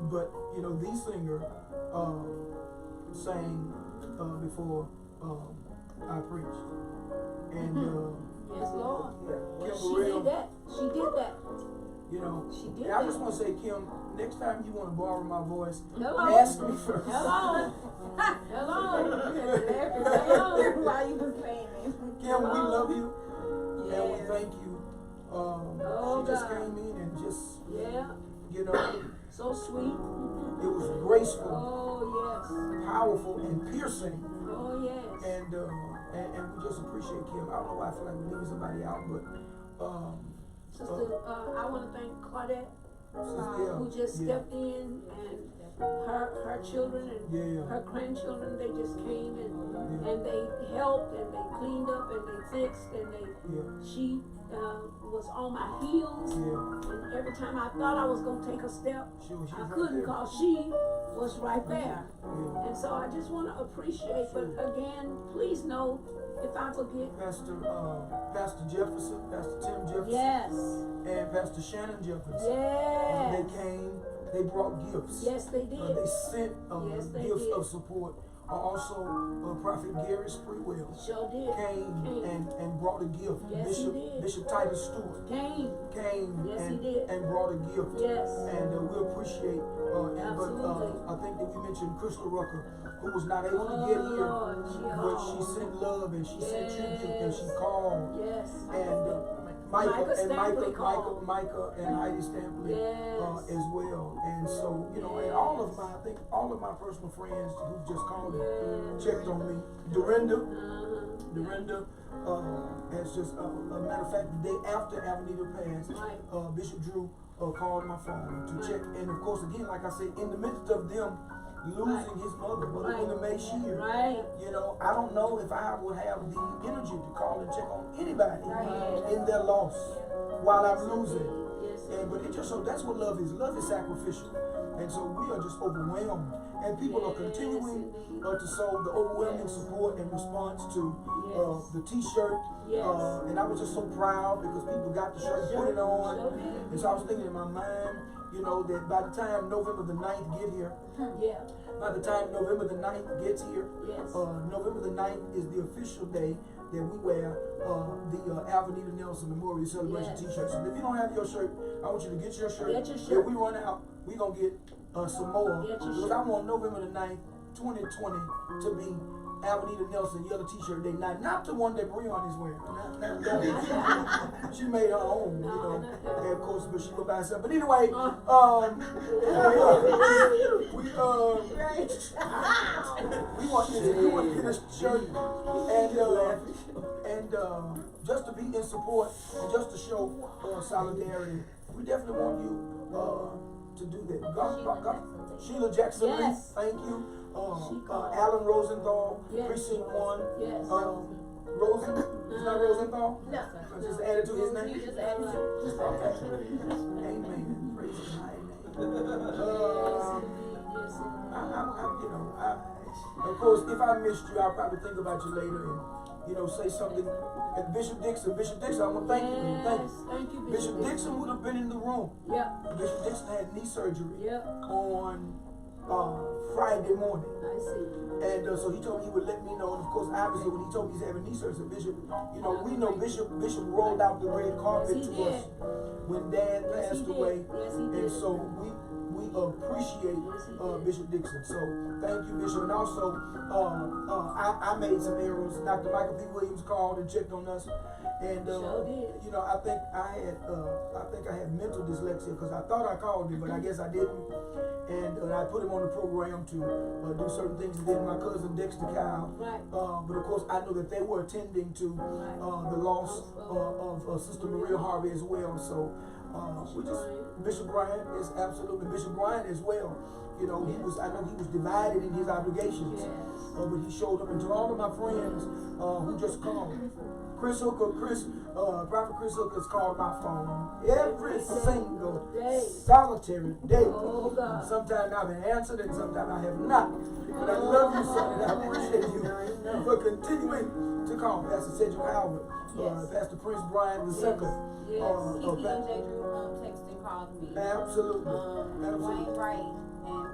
But you know, the singer sang before I preached, and Yes, Lord. Kim She Burrell, did that. She did that. you know, She did and I that. just want to say, Kim, next time you want to borrow my voice, Hello. ask me first. Hello. Hello. While you was saying it. Kim, we love you, Yes. and we thank you. Oh, She just God. came in and just, Yeah. you know, So sweet. it was graceful, Oh, yes. powerful, and piercing. Oh, yes. And we just appreciate Kim. I don't know why I feel like we're leaving somebody out, but Sister, I want to thank Claudette, yeah, who just yeah, stepped in, and her children and yeah, her grandchildren, they just came yeah, and they helped and they cleaned up and they fixed and yeah, she was on my heels, yeah. and every time I thought I was gonna take a step, She was I right couldn't, there. cause she was right there. Yeah. And so I just want to appreciate, but again, please know if I forget. Pastor Jefferson, Pastor Tim Jefferson, Yes. and Pastor Shannon Jefferson. Yes. They came. They brought gifts. Yes, they did. They sent Yes, they gifts did. of support. Also, Prophet Gary Spreewell Sure did. came and brought a gift. Yes, he did. Bishop Titus Stewart Came. Yes, he did. and brought a gift. Yes. And we appreciate. Absolutely. But I think that we mentioned Crystal Rucker, who was not able to get Oh, here, Lord, but she sent love and she sent tribute and she Yes. called. Yes. And Micah Stampley called. Micah and Heidi Stampley Yes. as well. And so, you know, and all of my personal friends who just called and checked on me. Dorinda, as just a matter of fact, the day after Avenida passed, Right. Bishop Drew called my phone to check. And of course, again, like I said, in the midst of them losing his mother, Mother Linda Mae Shear, Right. you know, I don't know if I would have the energy to call and check on anybody in their loss while I'm losing. Yes. But it just so that's what love is. Love is sacrificial. And so we are just overwhelmed. And people are continuing to sow the overwhelming support and response to the t-shirt. Yes. And I was just so proud because people got the shirt, put it on. And so I was thinking in my mind, you know, that by the time November the 9th get here, by the time November the 9th gets here, November the 9th is the official day that we wear the Avenida Nelson Memorial Celebration t-shirt. So if you don't have your shirt, I want you to get your shirt. Get your shirt. If we run out, we're going to get some more. Get your Because shirt. I want November the 9th 2020 to be Avenida Nelson yellow t-shirt day. Not the one that Breon is wearing. Not that. She made her own, and of course, but she went by herself. But anyway, we want you to get a shirt and just to be in support and just to show solidarity. We definitely want you to do that. God. Sheila Jackson, Yes. thank you. Alan Rosenthal, Yes. Precinct 1. Yes. Rosen, is not Rosenthal? No. Just added to his name? You just added to it. Okay. Amen. Praise his high name. Of course, if I missed you, I'll probably think about you later and, say something. And Bishop Dixon, I want to thank you. Thank you, Bishop Dixon would have been in the room. Yep. Bishop Dixon had knee surgery Yep. on Friday morning. I see. And so he told me he would let me know. And of course, obviously, when he told me he's having knee surgery, Bishop, we know Bishop rolled out the red carpet Yes, he to us when Dad passed away. Yes, he did. And so we appreciate Bishop Dixon. So thank you, Bishop. And also, I made some errors. Dr. Michael P. Williams called and checked on us. And Sure did. I think I had mental dyslexia because I thought I called him, but I guess I didn't. And I put him on the program to do certain things. And then my cousin Dexter Kyle. Right. But of course, I know that they were attending to the loss of Sister Maria Harvey as well. So Bishop Bryant is absolutely Bishop Bryant as well. I know he was divided in his obligations. Yes. But he showed up, and to all of my friends who just called. Prophet Chris Hooker has called my phone every single solitary day. Oh, God. Sometimes I've been answered and sometimes I have not. But I love you, son, and I appreciate you for continuing to call Pastor Cedric Howard, Pastor Prince Brian II. Kiki and J. Drew texted and called me. Absolutely. Wayne Wright and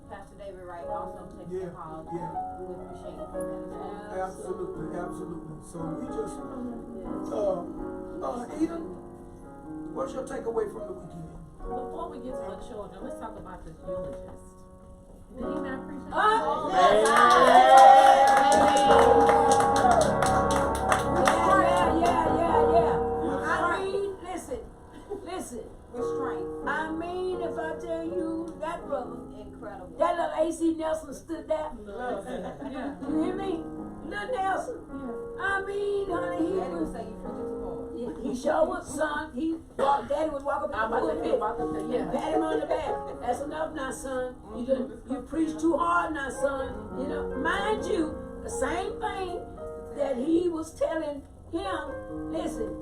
Pastor David Wright also texted and called. We appreciate you for that. Absolutely. So we just, Eden, what's your takeaway from the weekend? Before we get to the children, let's talk about this eulogist. Did he not preach? I mean, listen. Restraint. I mean, if I tell you that brother, Incredible. that little AC Nelson stood there. Yeah. You hear me? Little Nelson. I mean, honey, he Daddy would was. say you preaching too hard. He sure was, son. Daddy would walk up I'm in the about to think pulpit about the thing, and pat him on the back. That's enough now, son. You preach too hard now, son. Mind you, the same thing that he was telling him. Listen.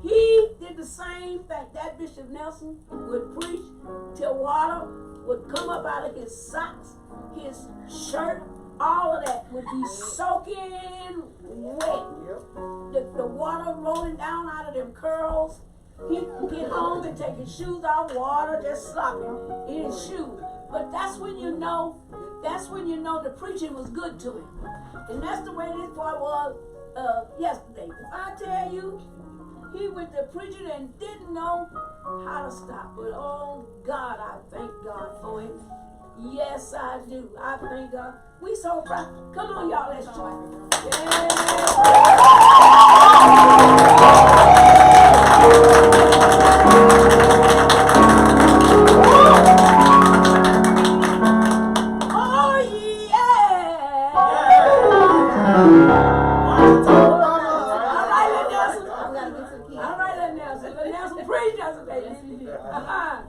He did the same thing. That Bishop Nelson would preach till water would come up out of his socks, his shirt, all of that would be soaking wet. The water rolling down out of them curls. He'd get home and take his shoes off, water just slopping in his shoes. But that's when you know the preaching was good to him. And that's the way this boy was yesterday. If I tell you, he went to preaching and didn't know how to stop. But oh God, I thank God for him. Yes, I do. I thank God. We so proud. Come on, y'all, let's join. Oh yeah. All right, little Nelson. All right, little Nelson. Little Nelson preached yesterday. My.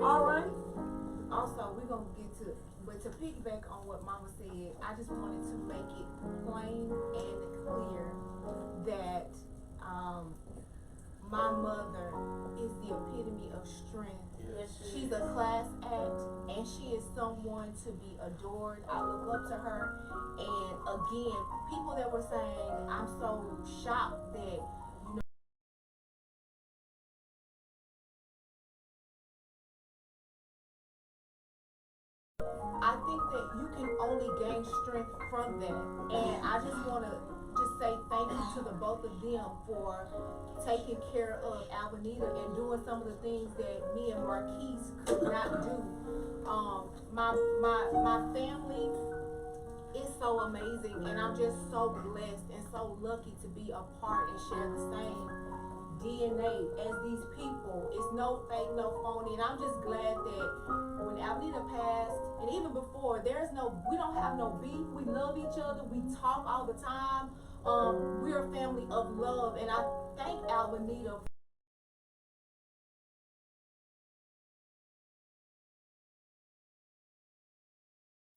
All right. Also, we're gonna get to, but to piggyback on what Mama said, I just wanted to make it plain and clear that my mother is the epitome of strength. She's a class act, and she is someone to be adored. I look up to her, and again, people that were saying, I'm so shocked that I think that you can only gain strength from that. And I just want to just say thank you to the both of them for taking care of Alvanita and doing some of the things that me and Marquise could not do. My family is so amazing, and I'm just so blessed and so lucky to be a part and share the same DNA as these people. It's no fake, no phony, and I'm just glad that when Alvanita passed, and even before, we don't have no beef. We love each other. We talk all the time. We're a family of love, and I thank Alvanita.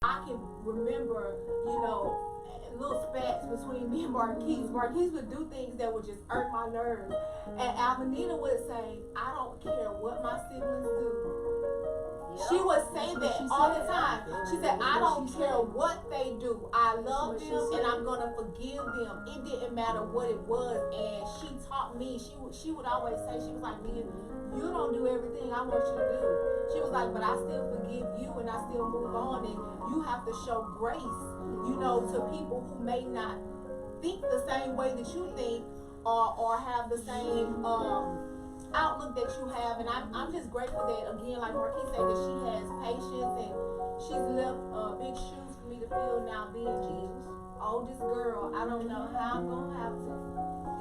I can remember, little spats between me and Marquise. Marquise would do things that would just hurt my nerves. And Alvanita would say, I don't care what my siblings do. She would say that all the time. She said, I don't care what they do. I love them and I'm going to forgive them. It didn't matter what it was. And she taught me, she would always say, she was like, "Man, you don't do everything I want you to do." She was like, "But I still forgive you and I still move on. And you have to show grace, to people who may not think the same way that you think or have the same outlook that you have." And I'm just grateful that, again, like Marquis said, that she has patience and she's left big shoes for me to fill now, being the oldest girl. I don't know how I'm going to have to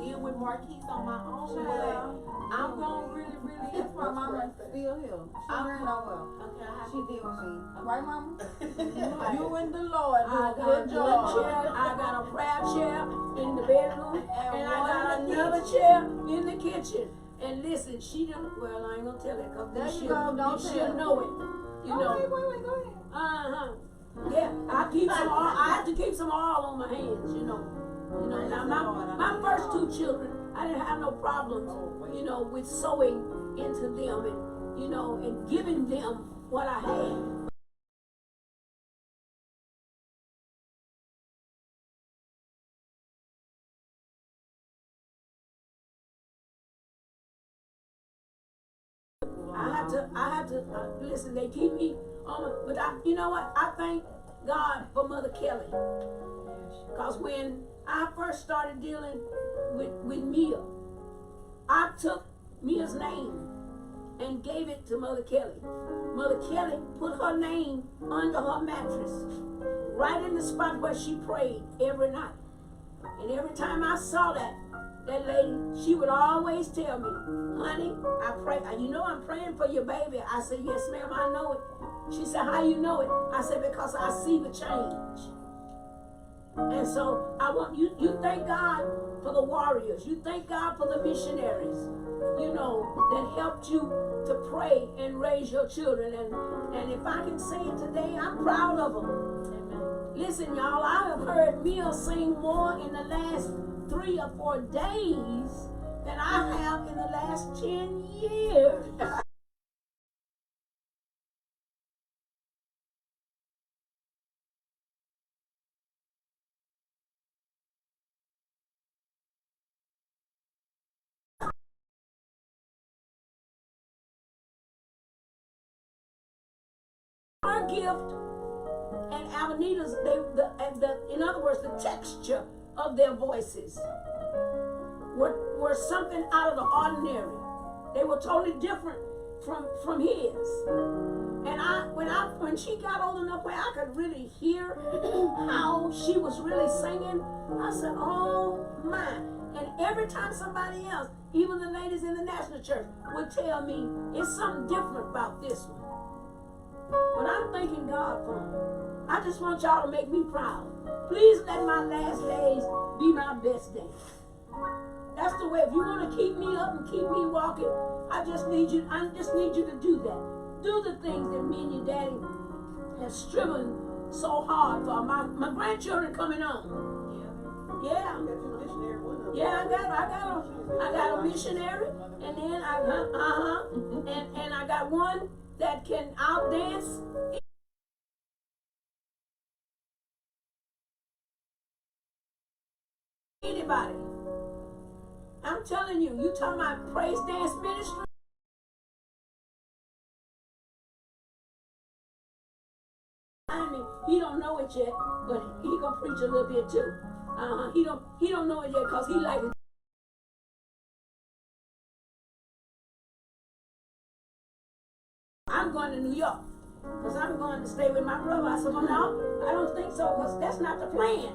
deal with Marquis on my own, but I'm going to really, really That's why mama still here. She learned no well. Okay, She did with me. Right, mama? Right. You and the Lord do I a got good a job. chair, I got a prayer chair in the bedroom, and I got another chair in the kitchen. And listen, she didn't, well, I ain't gonna tell it, because There you you go, don't should tell. know it. You know. Wait, go ahead. Yeah, I keep some all, I have to keep some oil on my hands, Now my first two children, I didn't have no problems, with sewing into them and giving them what I had. I had to listen, they keep me on, but you know what? I thank God for Mother Kelly. Because when I first started dealing with Mia, I took Mia's name and gave it to Mother Kelly. Mother Kelly put her name under her mattress, right in the spot where she prayed every night. And every time I saw that lady, she would always tell me, "Honey, I pray. I'm praying for your baby." I said, "Yes, ma'am, I know it." She said, "How you know it?" I said, "Because I see the change." And so I want you thank God for the warriors. You thank God for the missionaries, that helped you to pray and raise your children. And if I can say it today, I'm proud of them. Amen. Listen, y'all, I have heard Mia sing more in the last 3 or 4 days than I have in the last 10 years. Our gift and Alvanita's, in other words, the texture of their voices were something out of the ordinary. They were totally different from his. And when she got old enough where I could really hear how she was really singing, I said, "Oh my." And every time somebody else, even the ladies in the National Church, would tell me, "It's something different about this one." But I'm thanking God for them. I just want y'all to make me proud. Please let my last days be my best days. That's the way. If you want to keep me up and keep me walking, I just need you to do that. Do the things that me and your daddy have striven so hard for. My grandchildren coming on. Yeah. Yeah, I got a missionary, and then and I got one that can outdance anybody. I'm telling you, you talking about praise dance ministry? I mean, he don't know it yet, but he gonna preach a little bit too. He don't know it yet because he like to. I'm going to New York because I'm going to stay with my brother. I said, well, no, I don't think so because that's not the plan.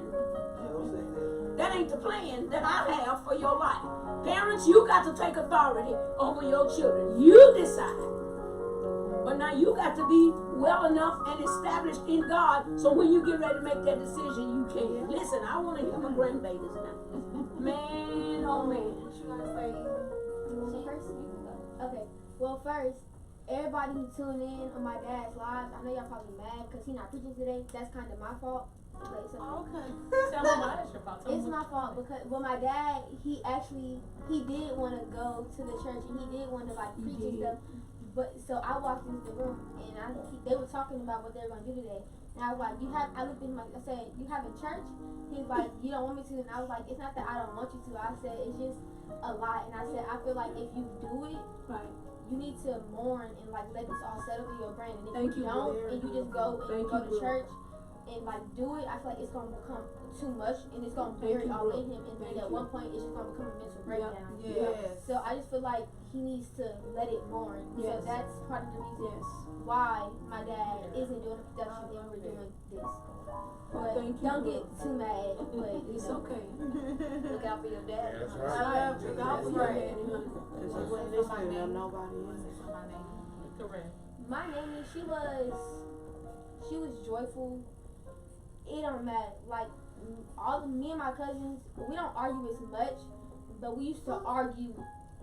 That ain't the plan that I have for your life. Parents, you got to take authority over your children. You decide. But now you got to be well enough and established in God so when you get ready to make that decision, you can. Listen, I want to hear my grandbabies now. Man, oh man. What you gonna say? First, okay. Well, first, everybody who tuned in on my dad's live, I know y'all probably mad because he's not preaching today. That's kind of my fault. Like, so Okay. Tell me why it's your fault. it's my fault because my dad, he did want to go to the church and he did want to like preach and stuff. But so I walked into the room and they were talking about what they were gonna do today. And I was like, I looked at him like, I said, you having church? He was like, you don't want me to? And I was like, it's not that I don't want you to. I said, it's just a lot. And I said, I feel like if you do it, Right. you need to mourn and like let this all settle in your brain. And if Thank you you, don't, Blair. and you just go and Thank go you, to Blair. church and like do it, I feel like it's gonna become too much and it's gonna bury you, all Blair. in him. And Thank then at you. one point, it's just gonna become a mental breakdown. Yes. So I just feel like he needs to let it mourn. Yes. So that's part of the reason Yes. why my dad isn't doing a production and we're doing this. But Thank you, don't Blair. get too mad. But It's okay. Look out for your dad. That's I right. love you. God for your daddy, honey. Cause you wasn't listening to nobody else. Correct. my nanny, she was joyful. It don't matter. Like me and my cousins, we don't argue as much, but we used to argue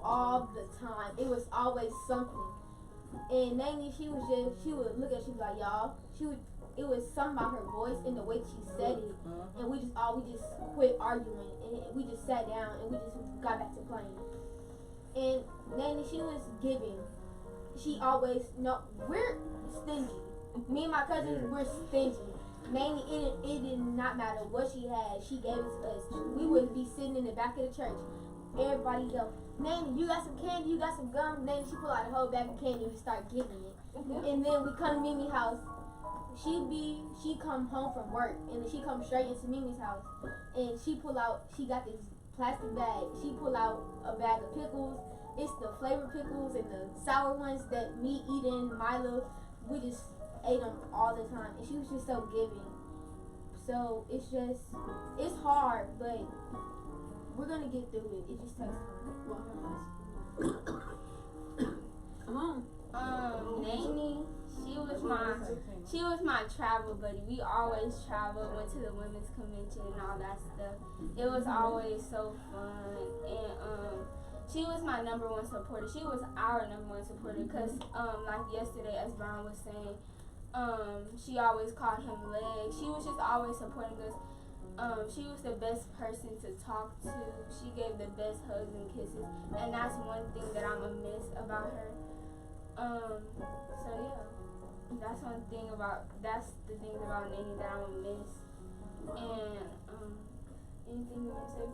all the time. It was always something. And Nanny, she would look at, she'd be like, y'all. It was something about her voice and the way she said it, and we just quit arguing and we just sat down and we just got back to playing. And Nanny, she was giving. She always we're stingy. Me and my cousins, we're stingy. Nanny, it did not matter what she had, she gave it to us. We would be sitting in the back of the church. Everybody go, Nanny, you got some candy, you got some gum. Nanny, she pull out a whole bag of candy and we start giving it. And then we come to Mimi's house. She come home from work and then she come straight into Mimi's house. And she got this plastic bag. She pull out a bag of pickles. It's the flavored pickles and the sour ones that me, Eden, Milo, we just ate them all the time. And she was just so giving. So it's hard, but we're gonna get through it. It just takes time. Come on. Nanny, she was my travel buddy. We always traveled, went to the women's convention and all that stuff. It was always so fun, and she was my number one supporter. She was our number one supporter because, like yesterday, as Brian was saying, she always called him Leg. She was just always supporting us. She was the best person to talk to. She gave the best hugs and kisses, and that's one thing that I'm gonna miss about her. So yeah, that's the thing about Nanny that I'm gonna miss. And anything you wanna say?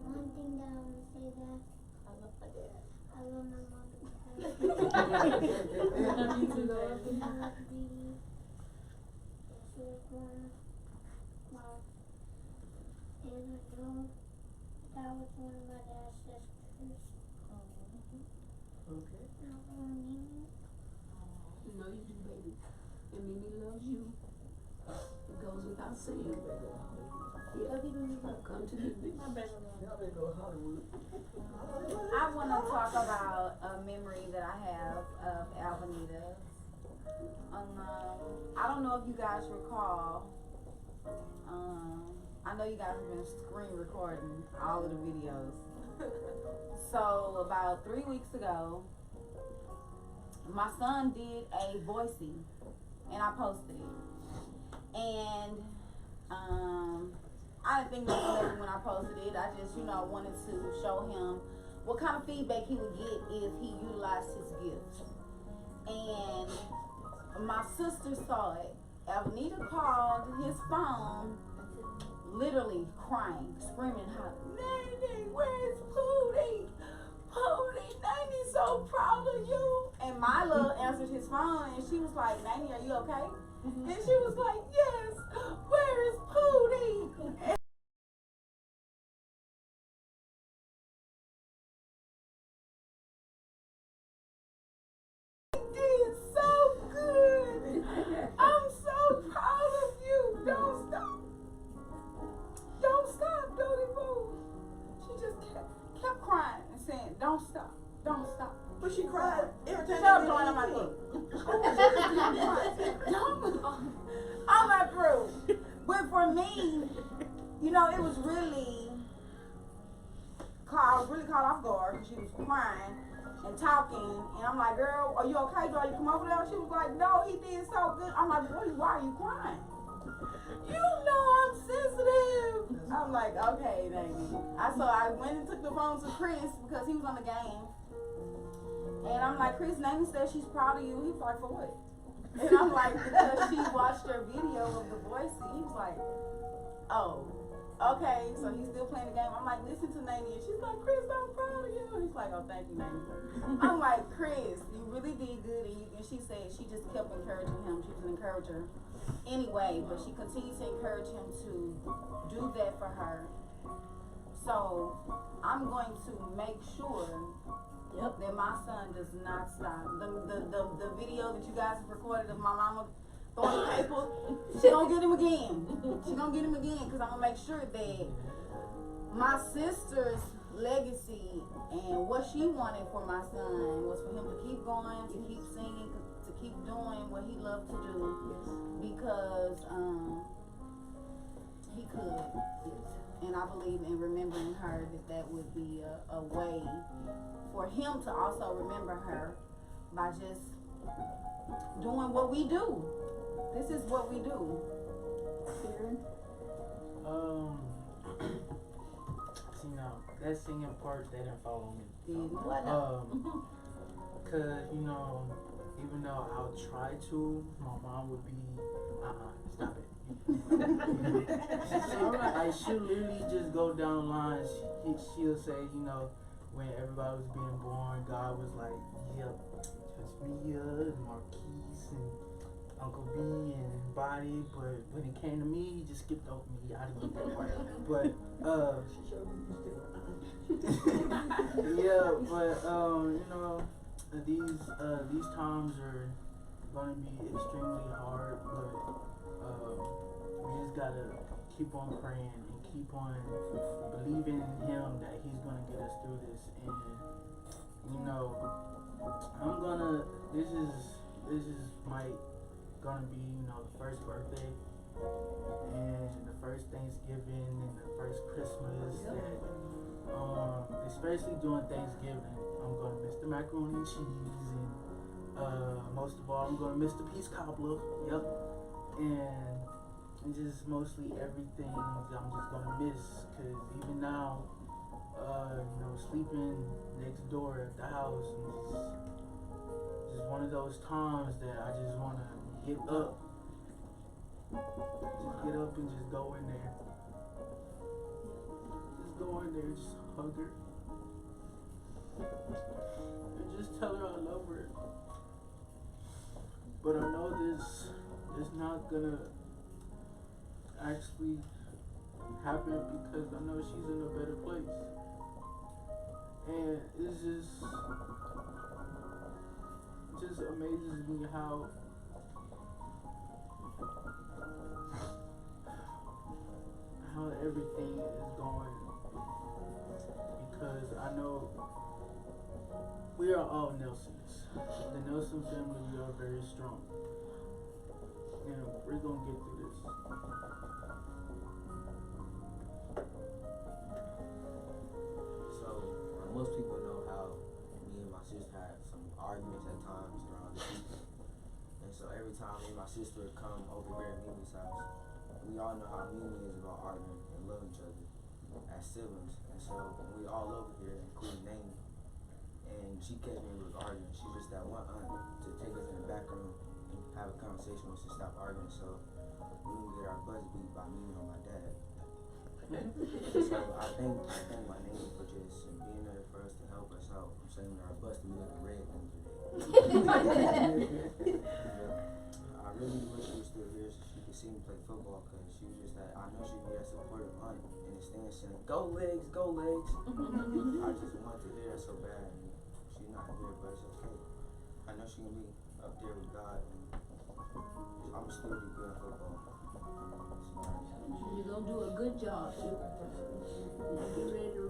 One thing that I want to say that I love my dad. I love my mom. You too, baby. She was one of my, and I know that was one of my dad's sisters. Okay. I love Mimi. You know you do, baby. And Mimi loves you. It goes without saying. Yeah. Come to me. Y'all better go to Hollywood. I want to talk about a memory that I have of Alvanita. I don't know if you guys recall. I know you guys have been screen recording all of the videos. So about 3 weeks ago, my son did a voicing, and I posted it. And I didn't think nothing of it when I posted it. I just, wanted to show him what kind of feedback he would get if he utilized his gift. And my sister saw it. Alvanita called his phone, literally crying, screaming, "Nanny, where's Pootie? Pootie, Nanny's so proud of you. And Mila answered his phone and she was like, Nanny, are you okay? And she was like, yes, where is Pootie? And he did so good. I'm so proud of you. Don't stop. Don't stop, Dodie Boo. She just kept crying and saying, don't stop. Don't stop. But she cried every time. Shut up, Joanne, I'm not through. I'm not through. But for me, you know, it was really, I was really caught off guard because she was crying and talking. And I'm like, girl, are you okay? Do you come over there? She was like, no, he did so good. I'm like, really, why are you crying? You know I'm sensitive. I'm like, okay, baby. So I went and took the phone to Chris because he was on the game. And I'm like, Chris, Nanny said she's proud of you. He was like, for what? And I'm like, because she watched her video of the voice. And he was like, oh, okay. So he's still playing the game. I'm like, listen to Nanny. And she's like, Chris, I'm proud of you. And he's like, oh, thank you, Nanny. I'm like, Chris, you really did good. And she said she just kept encouraging him. She was an encourager anyway. But she continued to encourage him to do that for her. So I'm going to make sure that my son does not stop. The video that you guys have recorded of my mama throwing paper, she gonna get him again. She gonna get him again because I'm gonna make sure that my sister's legacy and what she wanted for my son was for him to keep going, to keep singing, to keep doing what he loved to do because he could. And I believe in remembering her that would be a way for him to also remember her by just doing what we do. This is what we do. See now, that singing part, they didn't follow me. What Cause you know, even though I'll try to, my mom would be, stop it. Like she'll literally just go down the line. She'll say, you know, when everybody was being born, God was like, yep, just me, and Marquise, and Uncle B, and Body. But when it came to me, he just skipped over me. I didn't get that part. But yeah, but you know, these times are gonna be extremely hard, but we just gotta keep on praying and keep on believing in him that he's gonna get us through this. And you know, this is gonna be, you know, the first birthday and the first Thanksgiving and the first Christmas that especially during Thanksgiving I'm gonna miss the macaroni and cheese, and most of all I'm gonna miss the peach cobbler. Yep. And just mostly everything I'm just gonna miss, because even now, you know, sleeping next door at the house is just one of those times that I just wanna get up. Just get up and just go in there. Just go in there, just hug her. And just tell her I love her. But I know this is not gonna actually happen because I know she's in a better place. And it's just amazes me how everything is going, because I know we are all Nelsons. The Nelson family, we are very strong. And we're gonna get through this. So, most people know how me and my sister had some arguments at times around the people. And so every time me and my sister would come over here at Mimi's house, we all know how Mimi is about arguing and loving each other as siblings. And so when we all over here, including Nanny, and she catch me with arguing, she's just that one aunt to take us in the back room and have a conversation with us to stop arguing. So we didn't get our butts beat by me or my dad. So I thank my name for just being there for us to help us out from saving our butts to look red things today. I really wish she was still here so she could see me play football because she was just that, I know she'd be that supportive aunt in the stands saying, go legs, go legs. I just wanted to hear that so bad and she's not here, but it's okay. I know she's going to be up there with God and I'm still be good at football. You're gonna do a good job, too. Get ready to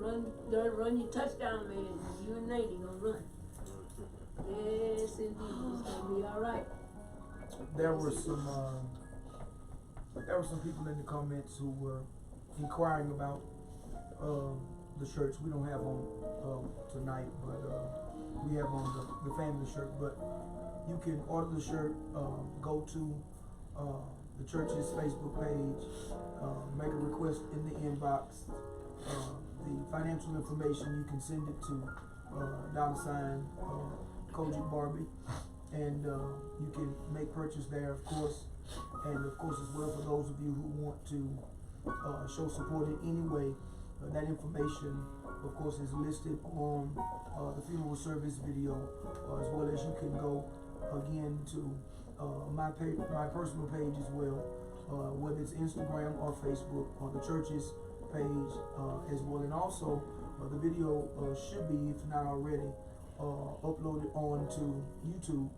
run your touchdown, man. You and Nate are gonna run. Yes, indeed. It's gonna be all right. There were some people in the comments who were inquiring about the shirts. We don't have on tonight, but we have on the family shirt. But you can order the shirt. Go to the church's Facebook page. Make a request in the inbox. The financial information you can send it to $ CogicBarbie, and you can make purchase there, of course. And of course, as well, for those of you who want to show support in any way, that information, of course, is listed on the funeral service video, as well as you can go again to my personal page as well, whether it's Instagram or Facebook or the church's page as well. And also, the video should be, if not already, uploaded onto YouTube.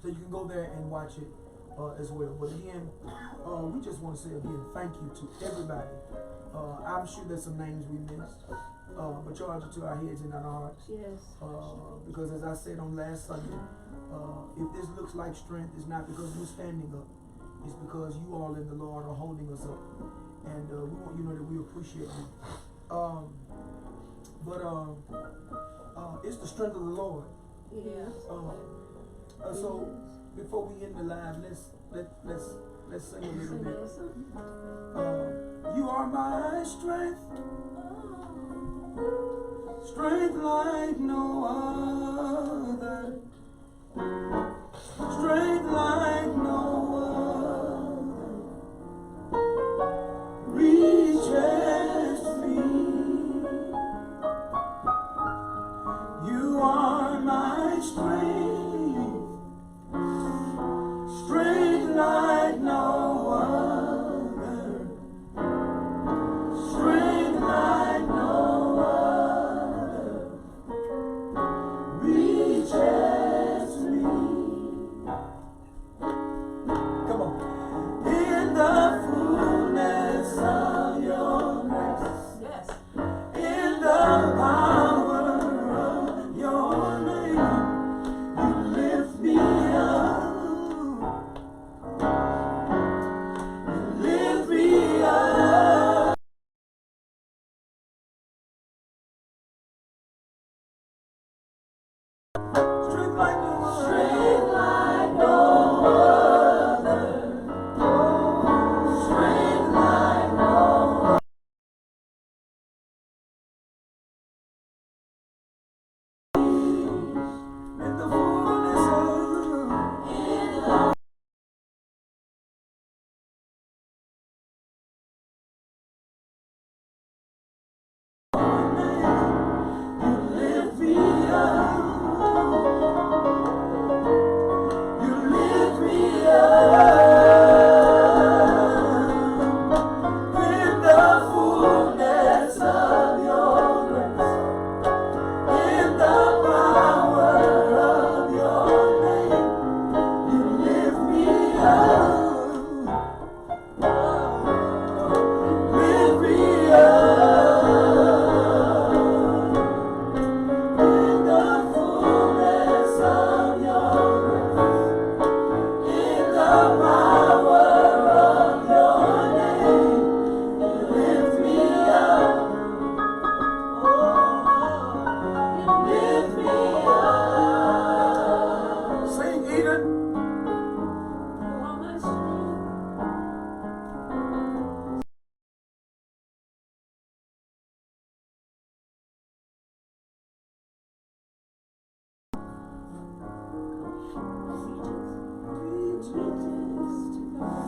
So you can go there and watch it as well. But again, we just want to say again, thank you to everybody. I'm sure there's some names we missed, but charge it to our heads and our hearts. Yes. Because as I said on last Sunday, if this looks like strength, it's not because we're standing up. It's because you all in the Lord are holding us up. And we want you to know that we appreciate you. It's the strength of the Lord. Yeah. So before we end the live, let's sing a little bit. You are my strength, strength like no other, strength like no other, reaches me. You are my strength, strength like no other, strength like no other, reaches me. Come on. In the fullness of your grace, yes, in the power of your name, you lift me up. Lift me up. Strength like no other. Strength like no other. Strength like no other. In the fullness of you lift me up. You lift me up. In the fullness of your grace, in the power of your name, you lift me up. Lift me up. In the fullness of your grace, in the power of your name, you lift me up. You lift me up. Sing, Eden. You are my strength. Reaches to God.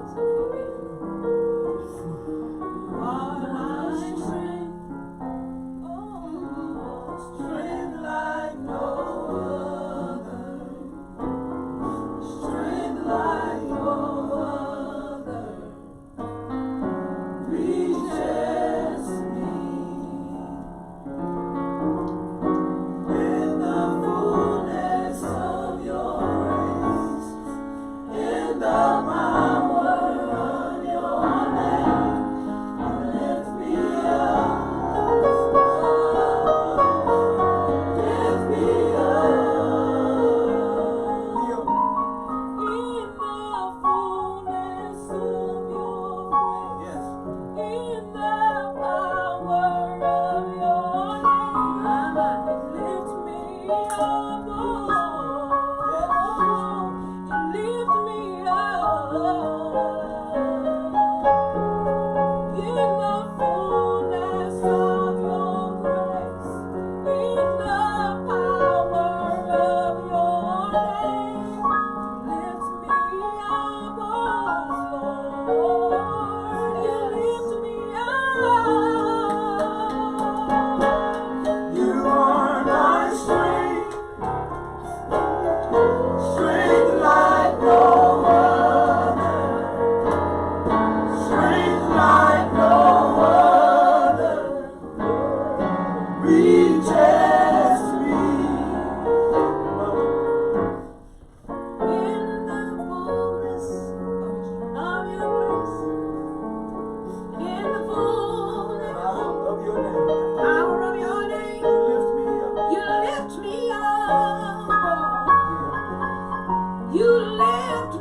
It's okay, baby.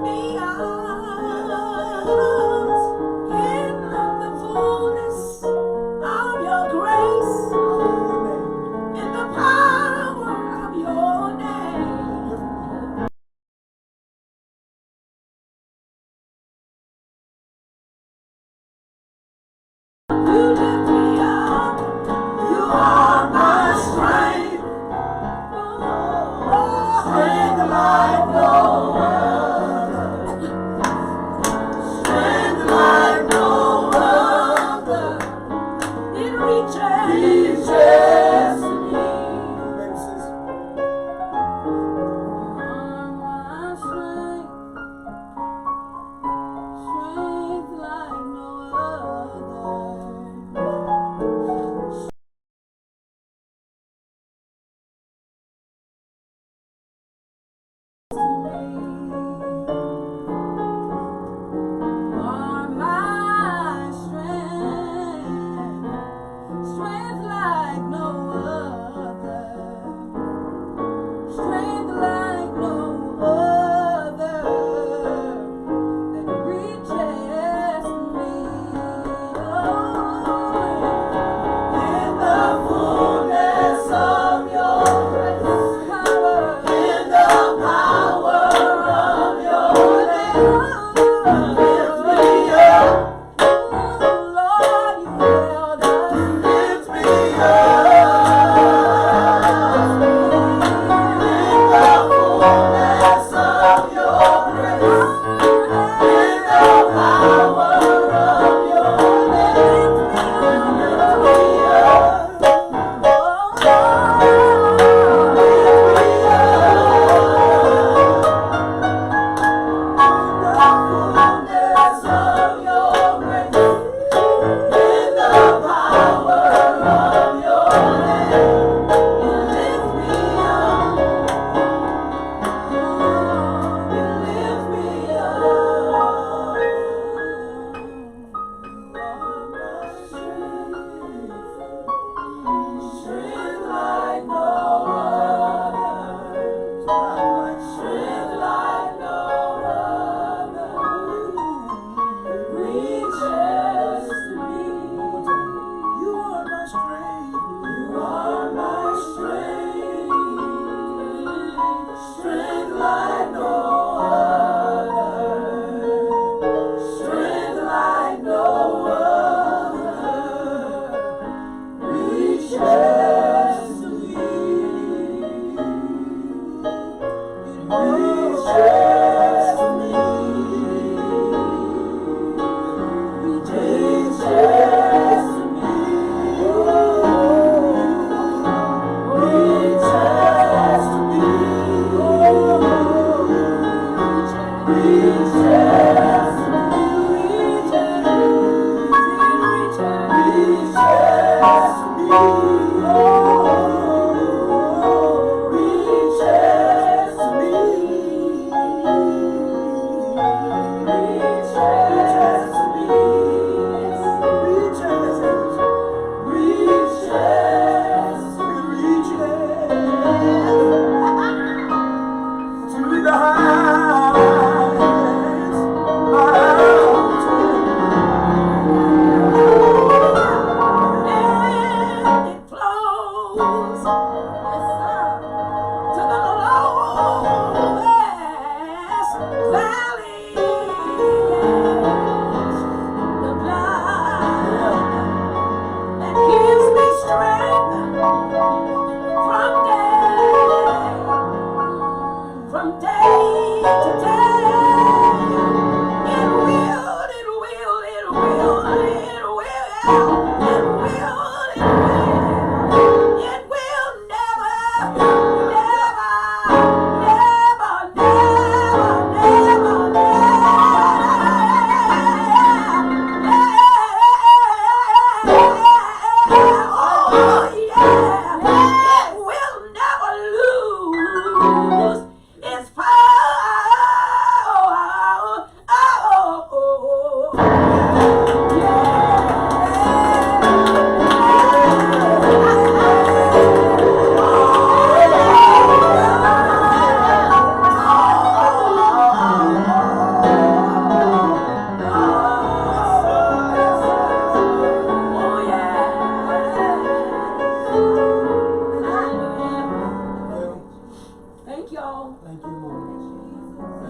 me arms in the fullness of your grace, in the power of your name. You lift me up, you are my strength, strength like no other.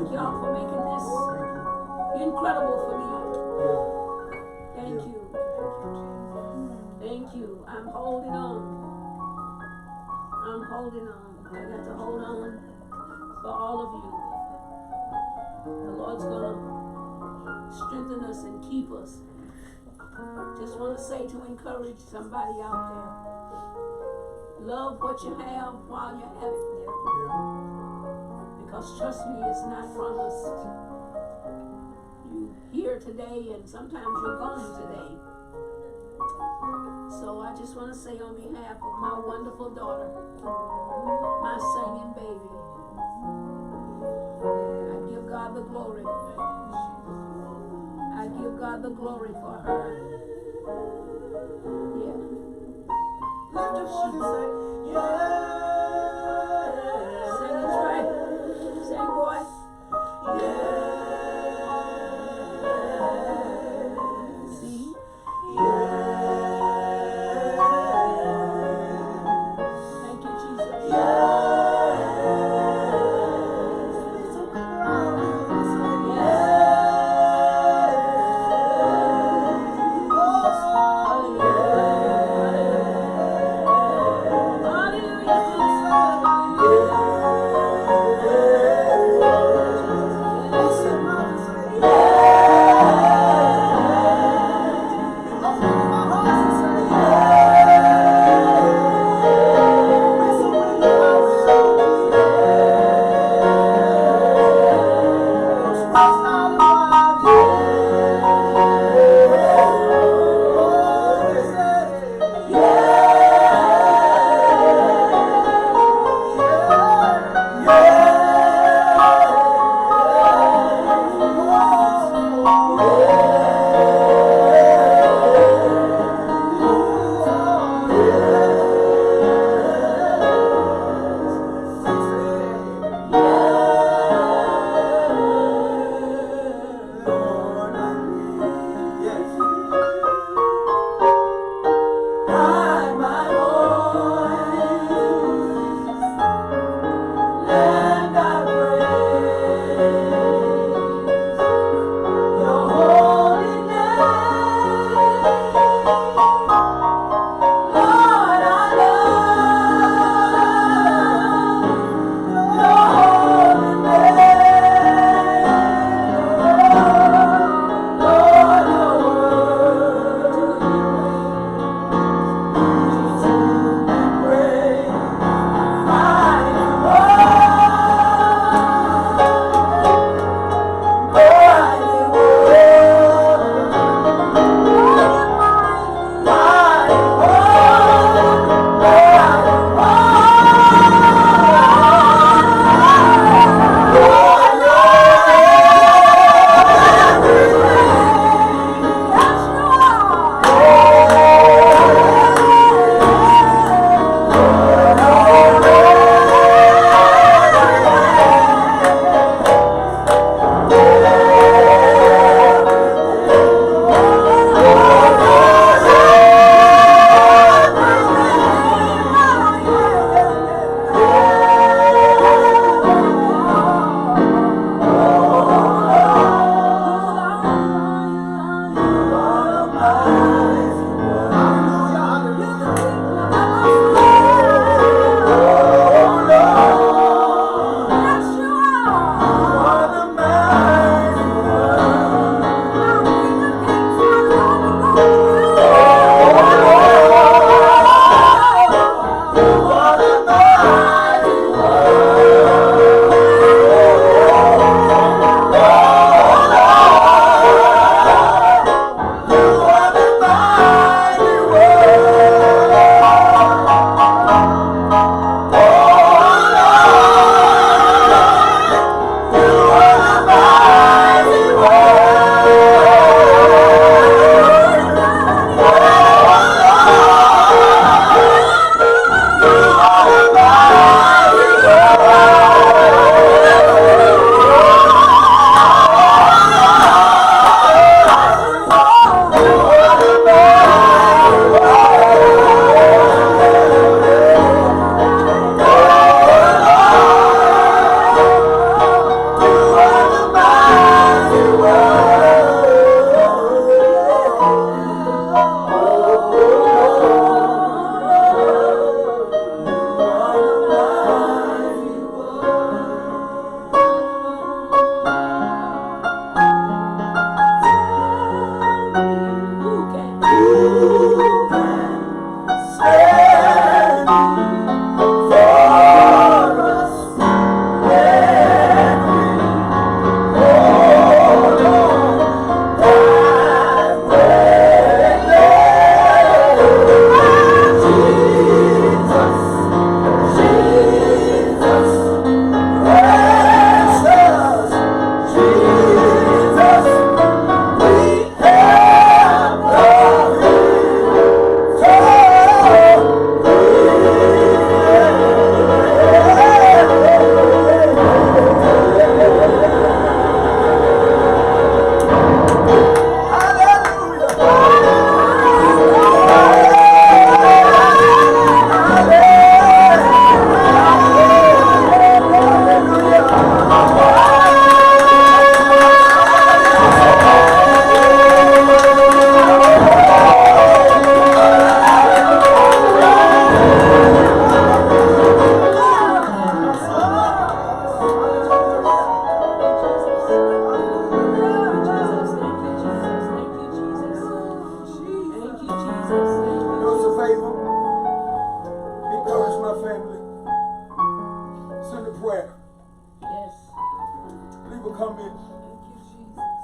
Thank y'all for making this incredible for me. Thank you. Thank you. I'm holding on. I'm holding on. I got to hold on for all of you. The Lord's gonna strengthen us and keep us. Just want to say to encourage somebody out there, love what you have while you have it. Because trust me, it's not promised. You here today and sometimes you're gone today. So I just want to say on behalf of my wonderful daughter, my singing baby, I give God the glory. I give God the glory for her. Yeah. Lift your voice and say, yeah. Sing it right. Sing, boy. Yeah. See? Yeah. Thank you, Jesus.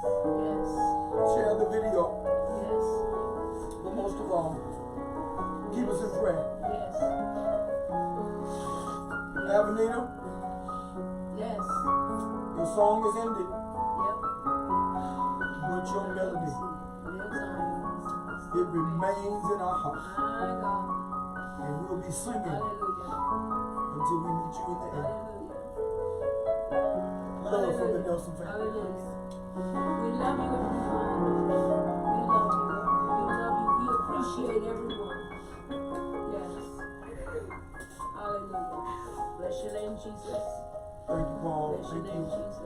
Yes. Share the video. Yes. But most of all, keep us in prayer. Yes. Avenida, Yes. your song is ended, Yep. but your melody, Lives on. it remains in our hearts. My God. And we'll be singing Hallelujah. until we meet you in the air. Hallelujah. Love from the Nelson family. Hallelujah. We love you, everyone. We love you. We love you. We appreciate everyone. Yes. Hallelujah. Bless your name, Jesus. Thank you, Paul. Bless your Thank name, you. Jesus.